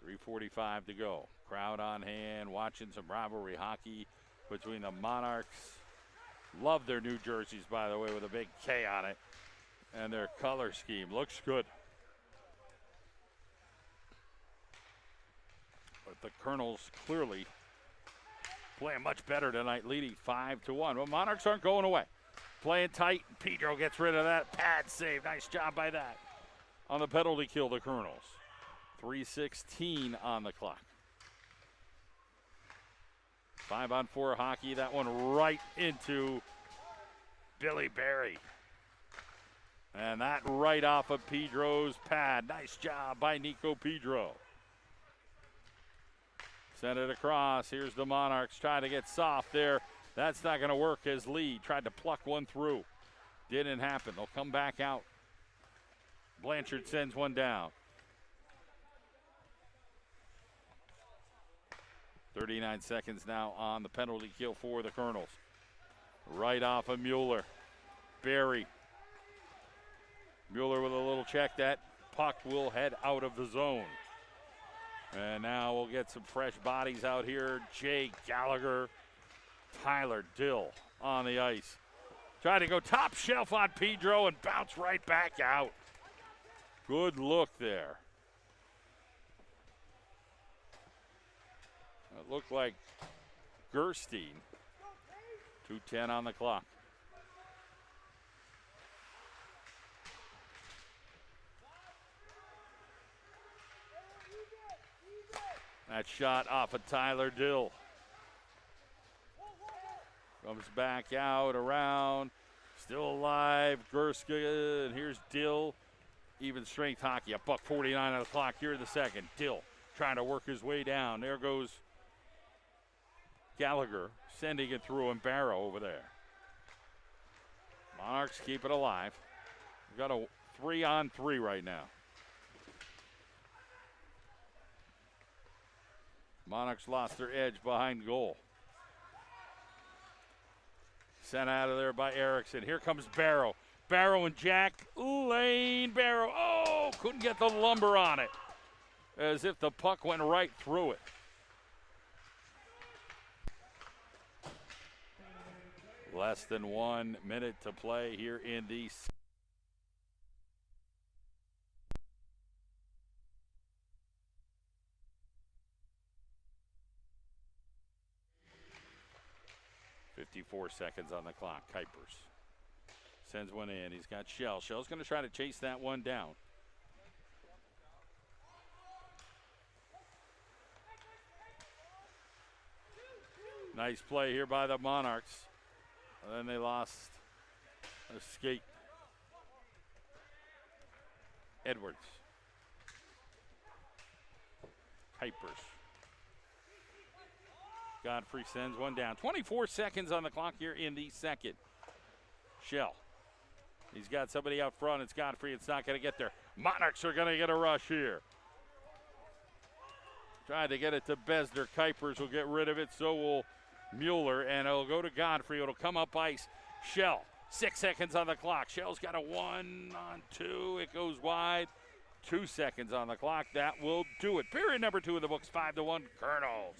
3:45 to go. Crowd on hand, watching some rivalry hockey between the Monarchs. Love their new jerseys, by the way, with a big K on it. And their color scheme looks good. But the Colonels clearly playing much better tonight, leading 5-1. Well, Monarchs aren't going away. Playing tight. Pedro gets rid of that pad save. Nice job by that. On the penalty kill, the Colonels. 3:16 on the clock. 5-on-4 hockey. That one right into Billy Berry. And that right off of Pedro's pad. Nice job by Nico Pedro. Send it across. Here's the Monarchs trying to get soft there. That's not going to work as Lee tried to pluck one through. Didn't happen. They'll come back out. Blanchard sends one down. 39 seconds now on the penalty kill for the Colonels. Right off of Mueller. Barry. Mueller with a little check. That puck will head out of the zone. And now we'll get some fresh bodies out here. Jay Gallagher, Tyler Dill on the ice. Trying to go top shelf on Pedro and bounce right back out. Good look there. It looked like Gerstein. 2:10 on the clock. That shot off of Tyler Dill. Comes back out, around, still alive, Gerska, and here's Dill. Even strength hockey, $1:49 on the clock here in the second. Dill trying to work his way down. There goes Gallagher, sending it through, and Barrow over there. Monarchs keep it alive. We've got a 3-on-3 right now. Monarchs lost their edge behind goal. Sent out of there by Erickson. Here comes Barrow. Barrow and Jack Lane. Barrow, oh, couldn't get the lumber on it. As if the puck went right through it. Less than 1 minute to play here in the 54 seconds on the clock. Kuipers sends one in. He's got Shell. Shell's going to try to chase that one down. Nice play here by the Monarchs. And then they lost a skate. Edwards. Kuipers. Godfrey sends one down. 24 seconds on the clock here in the second. Shell. He's got somebody out front. It's Godfrey. It's not going to get there. Monarchs are going to get a rush here. Tried to get it to Besner. Kuipers will get rid of it. So will Mueller. And it'll go to Godfrey. It'll come up ice. Shell. 6 seconds on the clock. Shell's got a 1-on-2. It goes wide. 2 seconds on the clock. That will do it. Period number 2 in the books. 5-1 Colonels.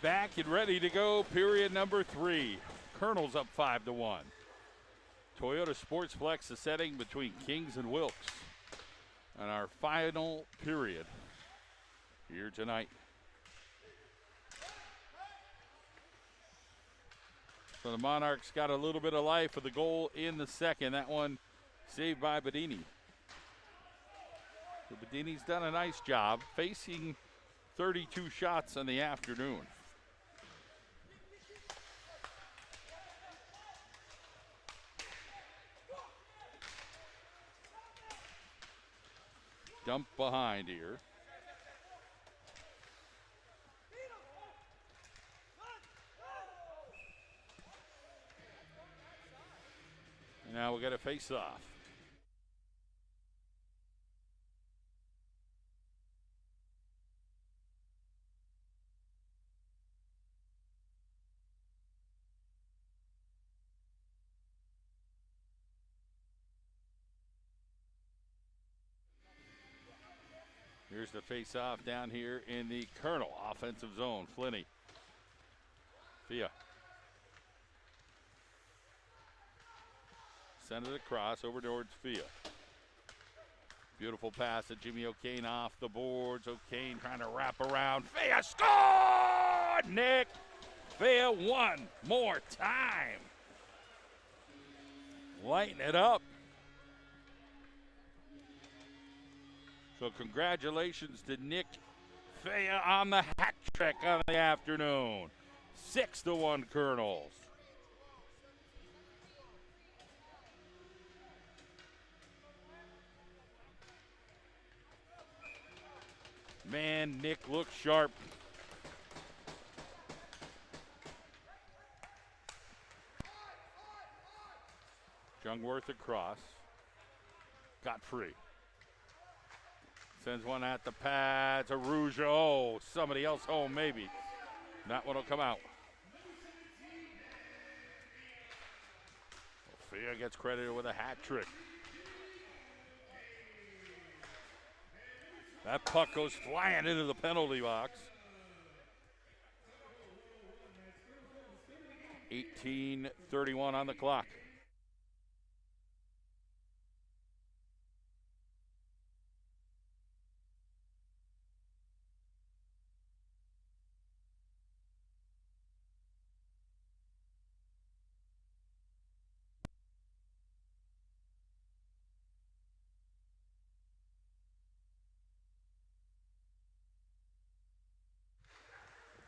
Back and ready to go. Period number 3. Colonels up 5-1. Toyota Sportsplex is setting between Kings and Wilkes. And our final period here tonight. So the Monarchs got a little bit of life with the goal in the second. That one saved by Bedini. So Bedini's done a nice job facing 32 shots in the afternoon. Dump behind here. And now we got a face-off. Here's the face-off down here in the Colonel offensive zone. Flinney. Fia. Send it across over towards Fia. Beautiful pass to Jimmy O'Kane off the boards. O'Kane trying to wrap around. Fia scored! Nick Fia one more time. Lighten it up. So congratulations to Nick Fia on the hat trick on the afternoon. 6-1 Colonels. Man, Nick looks sharp. Jungworth across. Got free. Sends one at the pad to Rougeau. Oh, somebody else home maybe. That one will come out. Fia gets credited with a hat trick. That puck goes flying into the penalty box. 18:31 on the clock.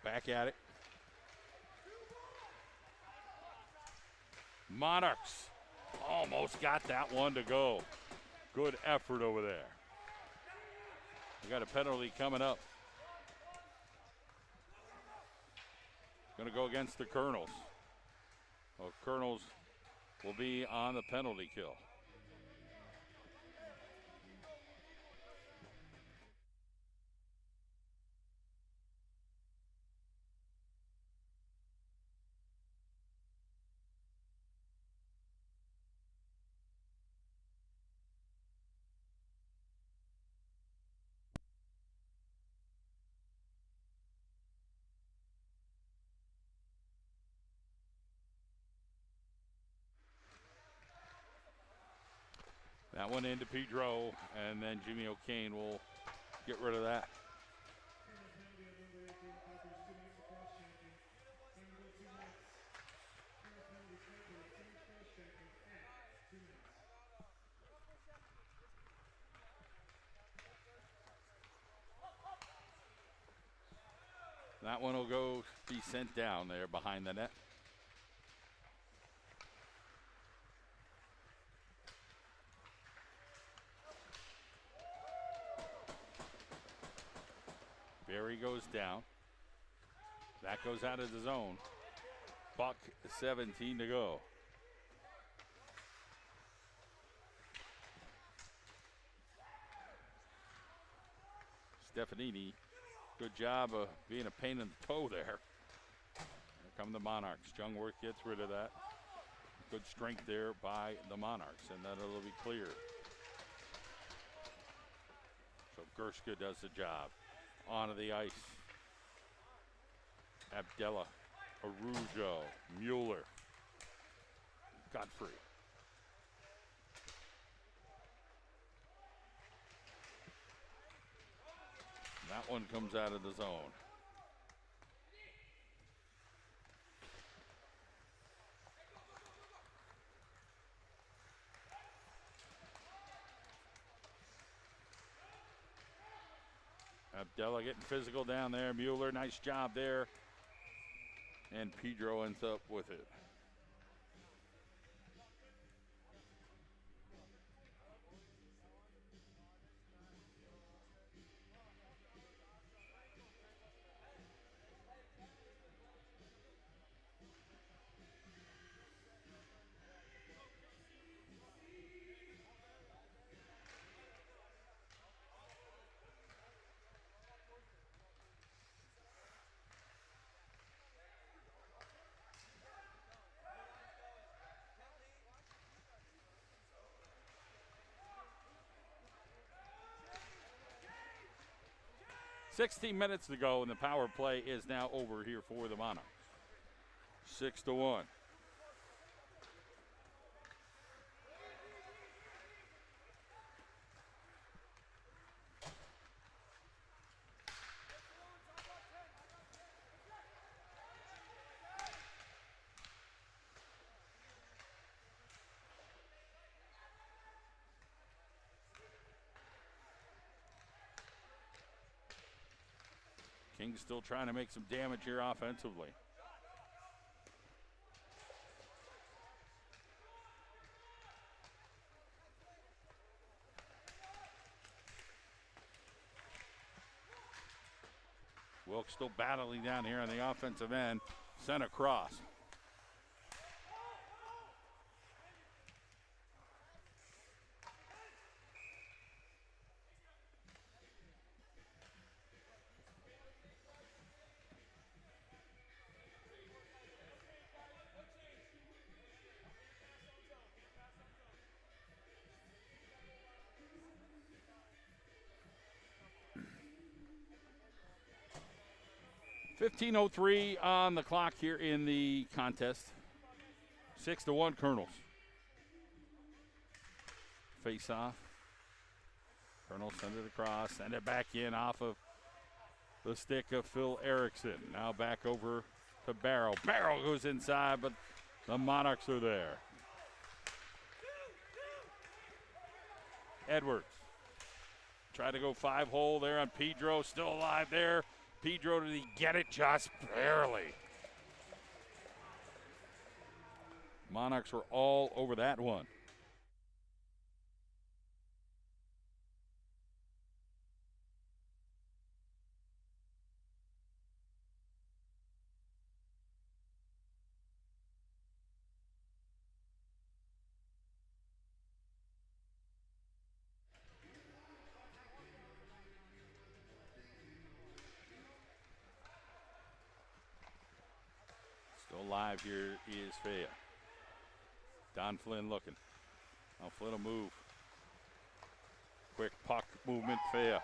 Back at it. Monarchs almost got that one to go. Good effort over there. We got a penalty coming up. Going to go against the Colonels. Well, Colonels will be on the penalty kill. That one into Pedro, and then Jimmy O'Kane will get rid of that. That one will go be sent down there behind the net. Barry goes down. That goes out of the zone. Buck 17 to go. Stefanini, good job of being a pain in the toe there. Here come the Monarchs. Jungworth gets rid of that. Good strength there by the Monarchs, and then it'll be clear. So Gerska does the job. Onto the ice. Abdella, Arujo, Mueller, Godfrey. That one comes out of the zone. Abdella getting physical down there. Mueller, nice job there. And Pedro ends up with it. $16 minutes to go, and the power play is now over here for the Monarchs. 6-1. Kings still trying to make some damage here offensively. Wilkes still battling down here on the offensive end. Sent across. .03 on the clock here in the contest. 6-1 Colonels. Face off. Colonels send it across, send it back in off of the stick of Phil Erickson. Now back over to Barrow. Barrow goes inside, but the Monarchs are there. Edwards. Try to go 5-hole there on Pedro. Still alive there. Pedro, did he get it? Just barely. Monarchs were all over that one. Still alive here is Faya. Don Flynn looking. Now Flynn will move. Quick puck movement, Faya.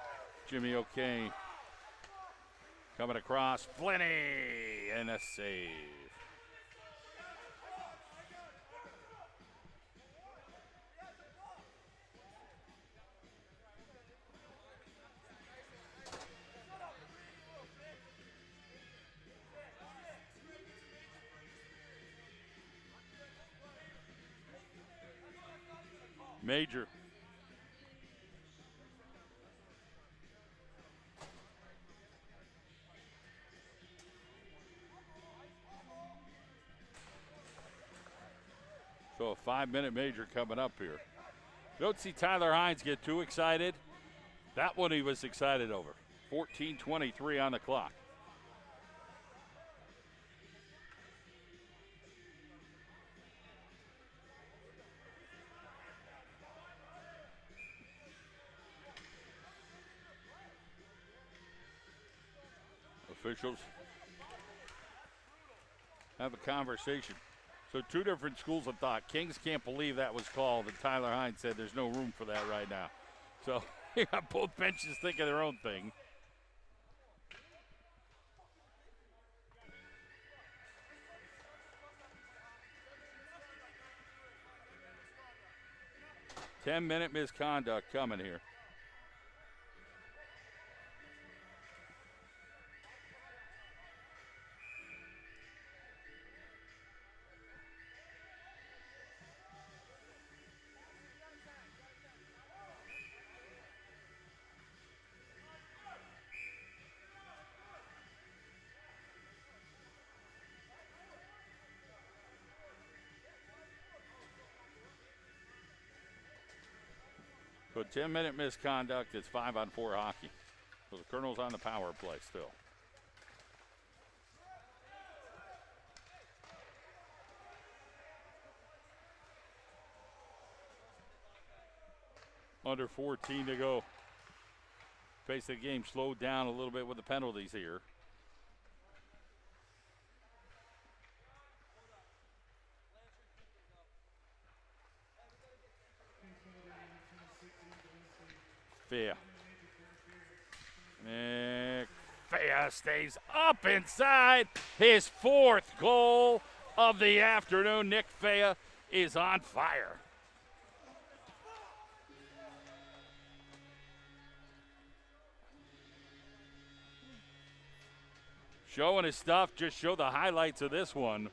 Jimmy O'Kane coming across. Flinney and a save. Major. So a 5-minute major coming up here. Don't see Tyler Hines get too excited. That one he was excited over. 14:23 on the clock. Officials have a conversation. So two different schools of thought. Kings can't believe that was called, and Tyler Hines said there's no room for that right now. So you got both benches thinking their own thing. 10-minute misconduct coming here. So 10-minute misconduct is 5-on-4 hockey. So the Colonels on the power play still. Under 14 to go. Pace of the game slowed down a little bit with the penalties here. Fea. Nick Fea stays up inside. His 4th goal of the afternoon. Nick Fea is on fire. Showing his stuff, just show the highlights of this one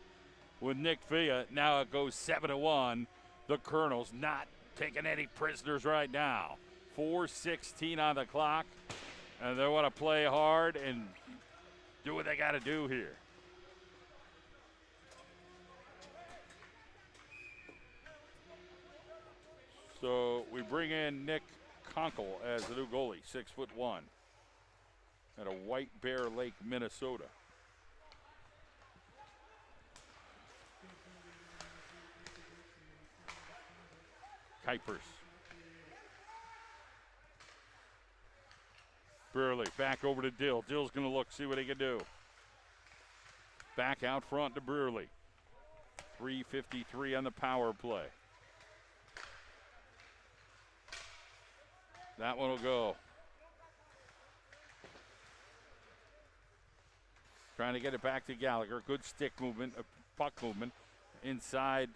with Nick Fea. Now it goes 7-1. The Colonels not taking any prisoners right now. 4:16 on the clock, and they want to play hard and do what they got to do here. So we bring in Nick Conkle as the new goalie, 6'1", out of White Bear Lake, Minnesota. Kuipers. Burley back over to Dill. Dill's going to look, see what he can do. Back out front to Burley. 3:53 on the power play. That one will go. Trying to get it back to Gallagher. Good stick movement, puck movement inside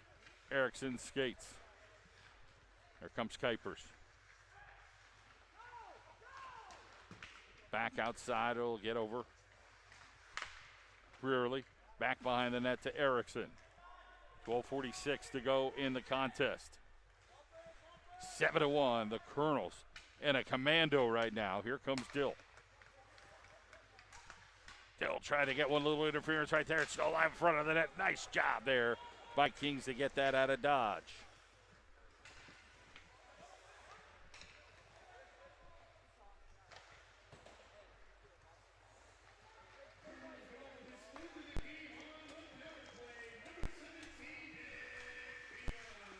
Ericsson's skates. Here comes Kuipers. Back outside, it'll get over. Brearley back behind the net to Ericsson. 12:46 to go in the contest. 7-1, the Colonels in a commando right now. Here comes Dill. Dill trying to get one little interference right there. It's still alive in front of the net. Nice job there by Kings to get that out of dodge.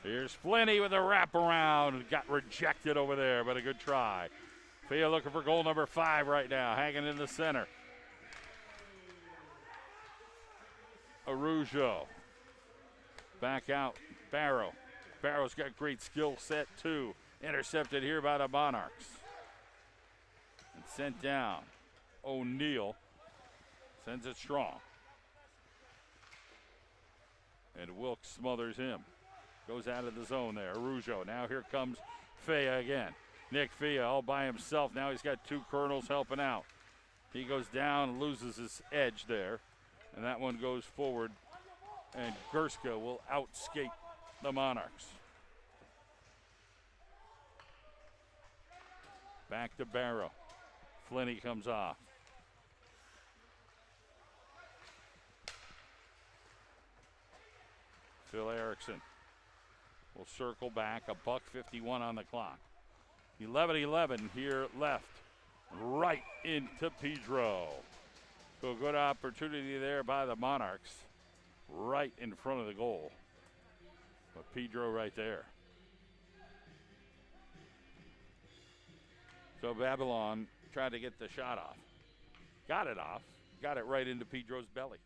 Here's Flinny with a wraparound. Got rejected over there, but a good try. Fea looking for goal number 5 right now, hanging in the center. Arujo. Back out, Barrow. Barrow's got great skill set too. Intercepted here by the Monarchs. And sent down. O'Neal sends it strong. And Wilkes smothers him. Goes out of the zone there. Arujo. Now here comes Fea again. Nick Fea all by himself. Now he's got 2 Colonels helping out. He goes down and loses his edge there. And that one goes forward. And Gerska will outskate the Monarchs. Back to Barrow. Flinny comes off. Phil Erickson will circle back. $1:51 on the clock. 11-11 here left. Right into Pedro. So a good opportunity there by the Monarchs. Right in front of the goal. But Pedro right there. So Babylon tried to get the shot off. Got it off. Got it right into Pedro's belly.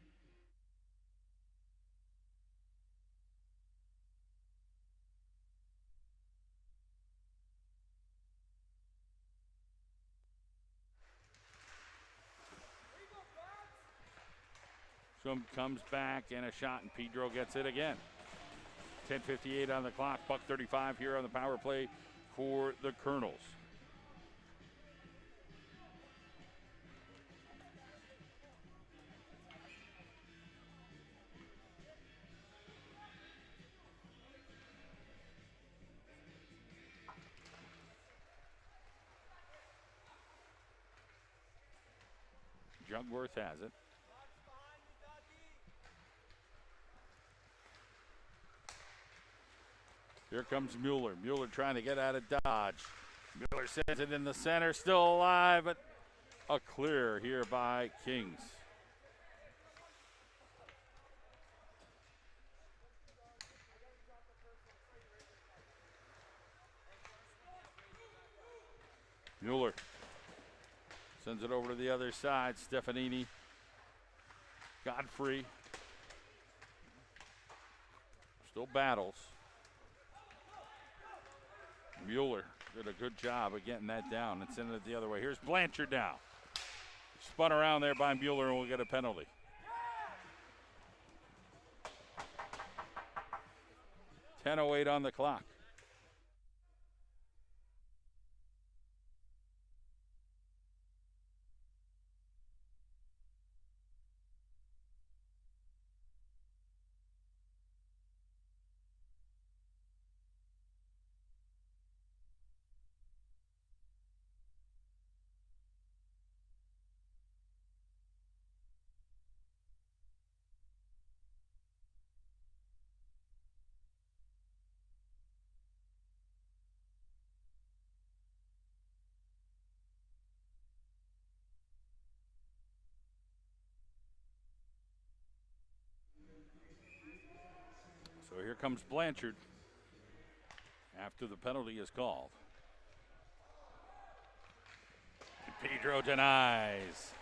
So comes back and a shot, and Pedro gets it again. 10:58 on the clock. Buck 35 here on the power play for the Colonels. Jungworth has it. Here comes Mueller. Mueller trying to get out of dodge. Mueller sends it in the center, still alive, but a clear here by Kings. Mueller sends it over to the other side. Stefanini, Godfrey still battles. Mueller did a good job of getting that down and sending it the other way. Here's Blanchard now. Spun around there by Mueller and will get a penalty. .10:08 on the clock. So here comes Blanchard after the penalty is called. Pedro denies.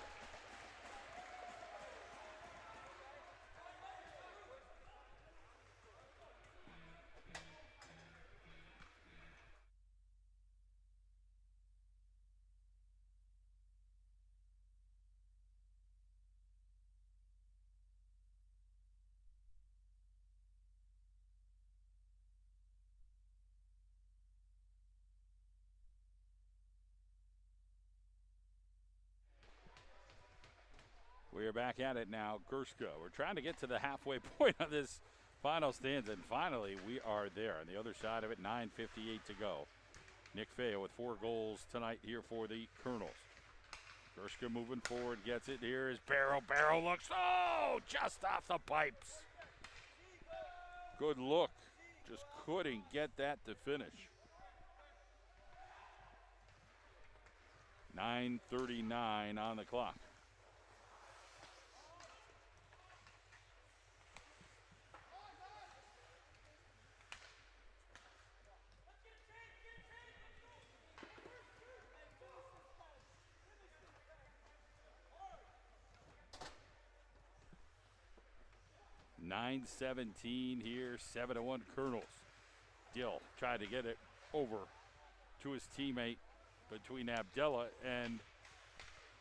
We are back at it now. Gerska. We're trying to get to the halfway point of this final stanza, and finally we are there. On the other side of it, 9:58 to go. Nick Feo with 4 goals tonight here for the Colonels. Gerska moving forward, gets it. Here is Barrow. Barrow looks, just off the pipes. Good look. Just couldn't get that to finish. 9:39 on the clock. .9:17 here, 7-1 Colonels. Dill tried to get it over to his teammate between Abdella and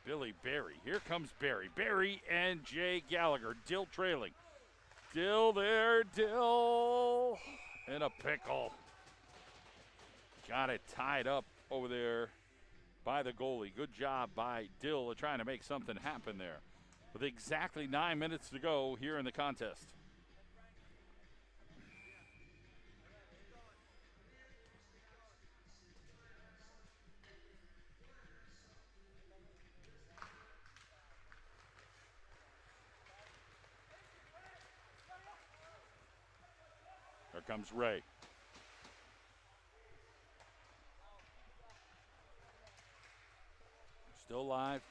Billy Berry. Here comes Berry. Berry and Jay Gallagher. Dill trailing. Dill there, Dill in a pickle. Got it tied up over there by the goalie. Good job by Dill trying to make something happen there. With exactly 9 minutes to go here in the contest. Here comes Ray. Still live.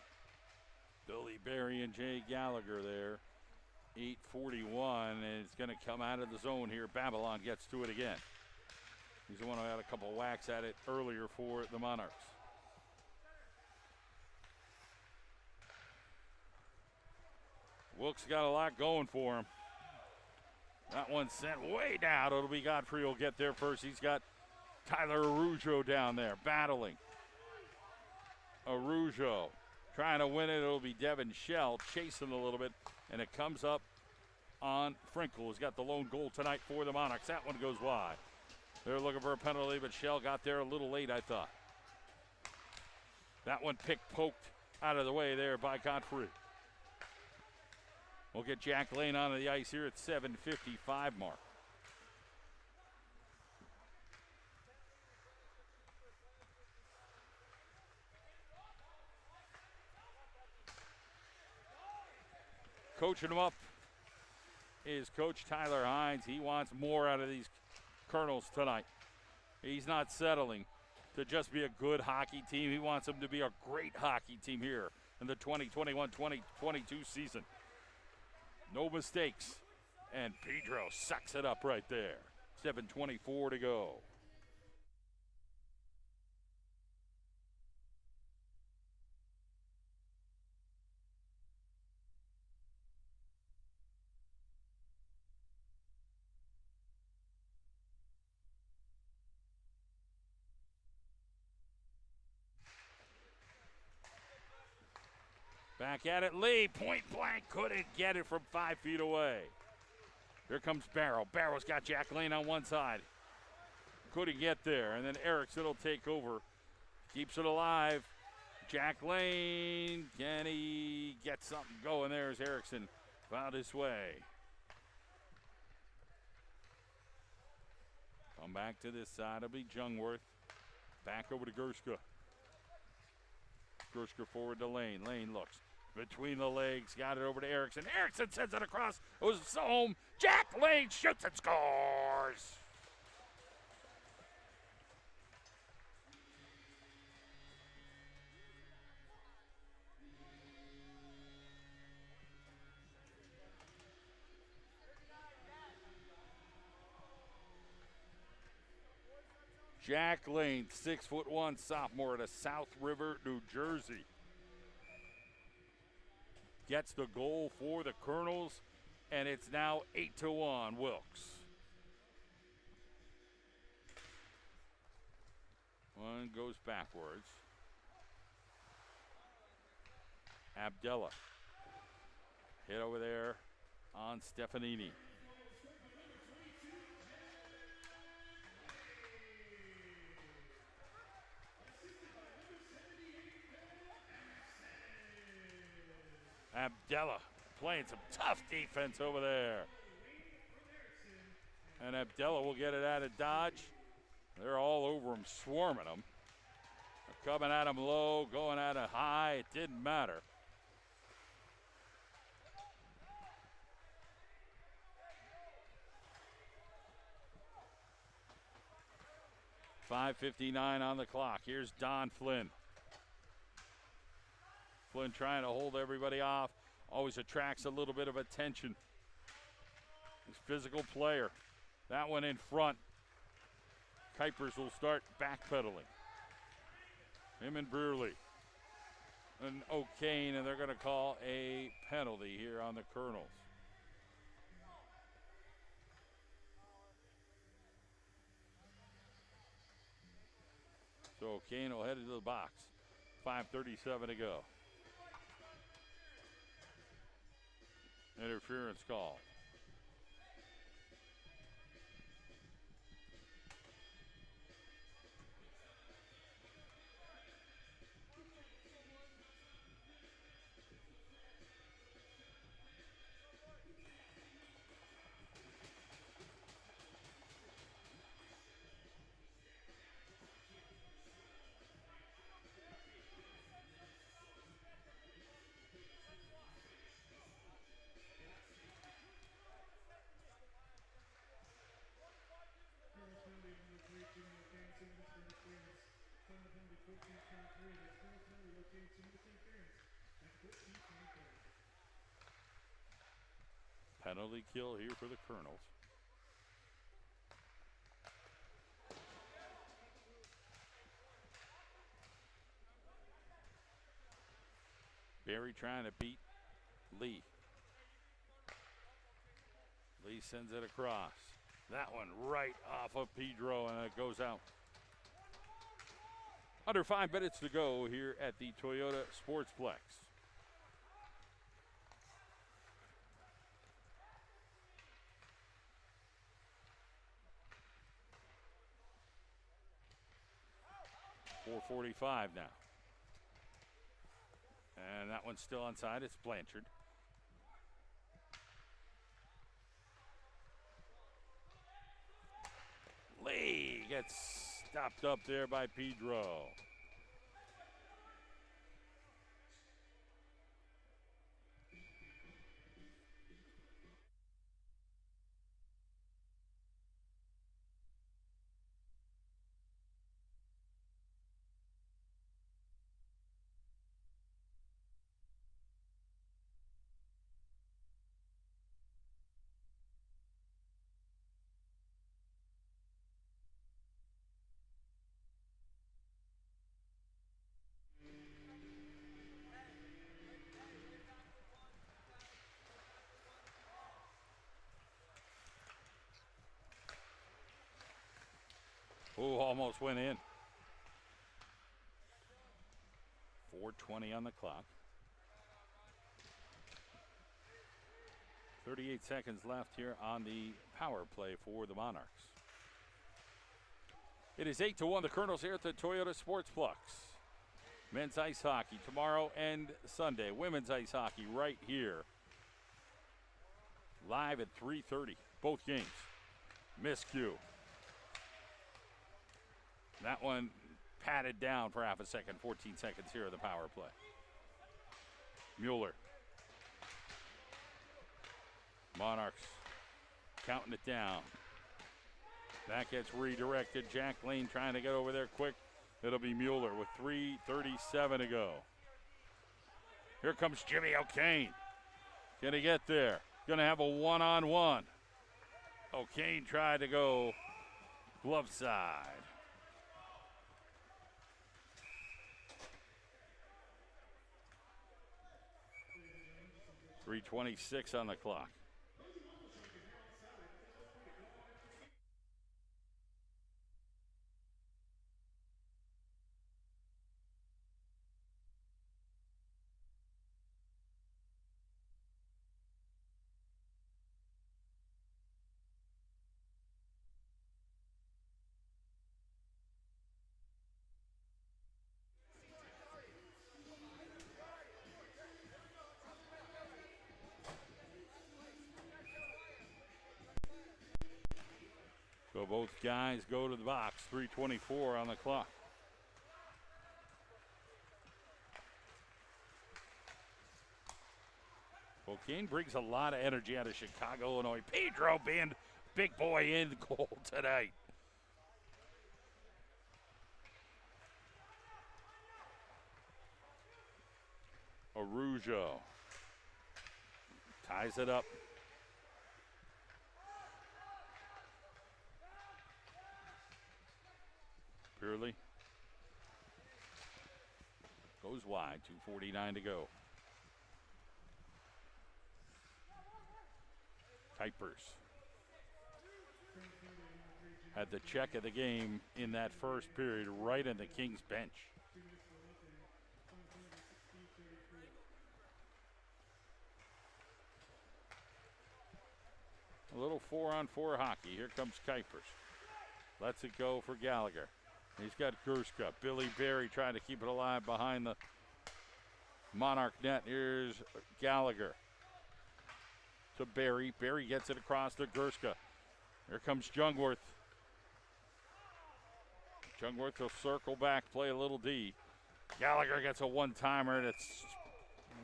Billy Berry and Jay Gallagher there. 8:41, and it's going to come out of the zone here. Babylon gets to it again. He's the one who had a couple whacks at it earlier for the Monarchs. Wilkes got a lot going for him. That one sent way down. It'll be Godfrey will get there first. He's got Tyler Arujo down there battling. Arujo trying to win it. It'll be Devin Shell chasing a little bit, and it comes up on Frinkle, who's got the lone goal tonight for the Monarchs. That one goes wide. They're looking for a penalty, but Shell got there a little late, I thought. That one poked out of the way there by Godfrey. We'll get Jack Lane onto the ice here at 7:55 mark. Coaching him up is Coach Tyler Hines. He wants more out of these Colonels tonight. He's not settling to just be a good hockey team. He wants them to be a great hockey team here in the 2021-2022 season. No mistakes. And Pedro sucks it up right there. 7:24 to go. Back at it, Lee, point blank, couldn't get it from 5 feet away. Here comes Barrow. Barrow's got Jack Lane on one side. Couldn't get there, and then Erickson will take over. Keeps it alive. Jack Lane, can he get something going? There's Erickson, found his way. Come back to this side, it'll be Jungwirth. Back over to Gerska. Gerska forward to Lane. Lane looks between the legs, got it over to Erickson. Erickson sends it across. It was home. Jack Lane shoots and scores. Jack Lane, 6'1" sophomore out of South River, New Jersey. Gets the goal for the Colonels, and it's now 8-1, Wilkes. One goes backwards. Abdella. Hit over there on Stefanini. Abdella playing some tough defense over there. And Abdella will get it out of Dodge. They're all over him, swarming him. They're coming at him low, going at him high. It didn't matter. .5:59 on the clock. Here's Don Flynn. Flynn trying to hold everybody off. Always attracts a little bit of attention. He's a physical player. That one in front. Kuipers will start backpedaling. Him and Brewerly. And O'Kane, and they're going to call a penalty here on the Colonels. So O'Kane will head into the box. 5:37 to go. Interference call. Penalty kill here for the Colonels. Barry trying to beat Lee. Lee sends it across. That one right off of Pedro, and it goes out. Under 5 minutes to go here at the Toyota Sportsplex. 4:45 now. And that one's still onside. It's Blanchard. Lee gets stopped up there by Pedro. Oh, almost went in. 4:20 on the clock. 38 seconds left here on the power play for the Monarchs. It is 8-1 the Colonels here at the Toyota Sportsplex. Men's ice hockey tomorrow and Sunday. Women's ice hockey right here. Live at 3:30. Both games. Miscue. That one patted down for half a second. 14 seconds here of the power play. Mueller. Monarchs counting it down. That gets redirected. Jack Lane trying to get over there quick. It'll be Mueller with 3:37 to go. Here comes Jimmy O'Kane. Gonna get there. Gonna have a one-on-one. O'Kane tried to go glove side. 3:26 on the clock. So both guys go to the box. 3:24 on the clock. O'Kane brings a lot of energy out of Chicago, Illinois. Pedro being big boy in the goal tonight. Arujo ties it up. Purley goes wide. 2:49 to go. Kuipers had the check of the game in that first period right in the Kings bench. A little 4-on-4 hockey. Here comes Kuipers. Lets it go for Gallagher. He's got Gurska. Billy Berry trying to keep it alive behind the Monarch net. Here's Gallagher to Berry. Berry gets it across to Gurska. Here comes Jungwirth. Jungwirth will circle back, play a little D. Gallagher gets a one-timer that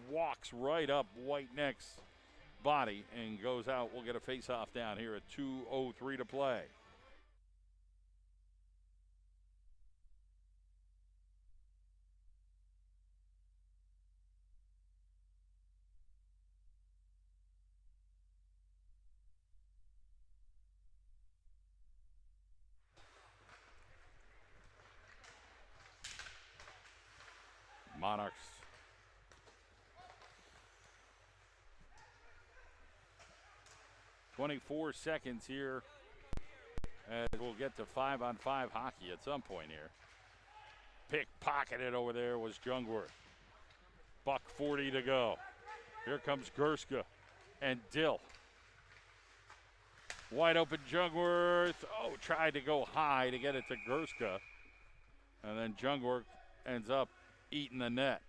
walks right up Whiteneck's body and goes out. We'll get a face-off down here at 2:03 to play. Monarchs. "24 seconds here as we'll get to 5-on-5 hockey at some point here. Pickpocketed over there was Jungwirth. $1:40 to go. Here comes Gurska and Dill. Wide open Jungwirth. Oh, tried to go high to get it to Gurska. And then Jungwirth ends up eating the net.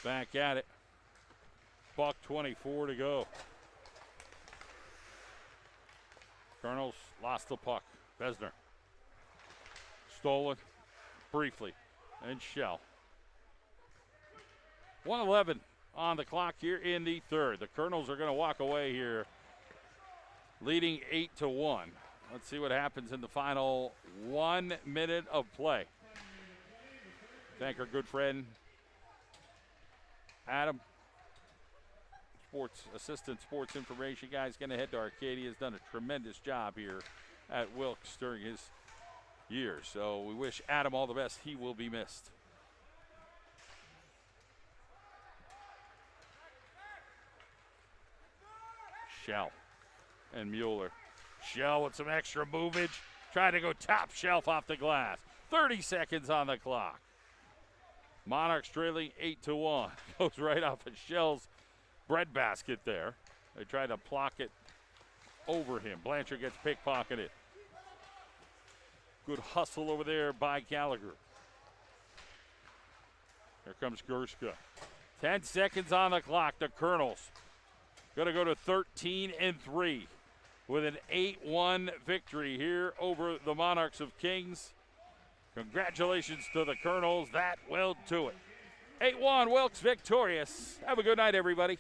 Back at it. $1:24 to go. Colonels lost the puck. Besner. Stolen briefly. And Shell. 1:11 on the clock here in the third. The Colonels are going to walk away here leading 8-1. Let's see what happens in the final 1 minute of play. Thank our good friend Adam, assistant sports information guy's going to head to Arcadia. Has done a tremendous job here at Wilkes during his years. So we wish Adam all the best. He will be missed. Shell and Mueller. Shell with some extra movage. Trying to go top shelf off the glass. 30 seconds on the clock. Monarchs trailing 8-1. Goes right off of Shell's breadbasket there. They try to block it over him. Blanchard gets pickpocketed. Good hustle over there by Gallagher. Here comes Gerska. 10 seconds on the clock. The Colonels going to go to 13-3 with an 8-1 victory here over the Monarchs of Kings. Congratulations to the Colonels. That will do it. 8-1, Wilkes victorious. Have a good night, everybody.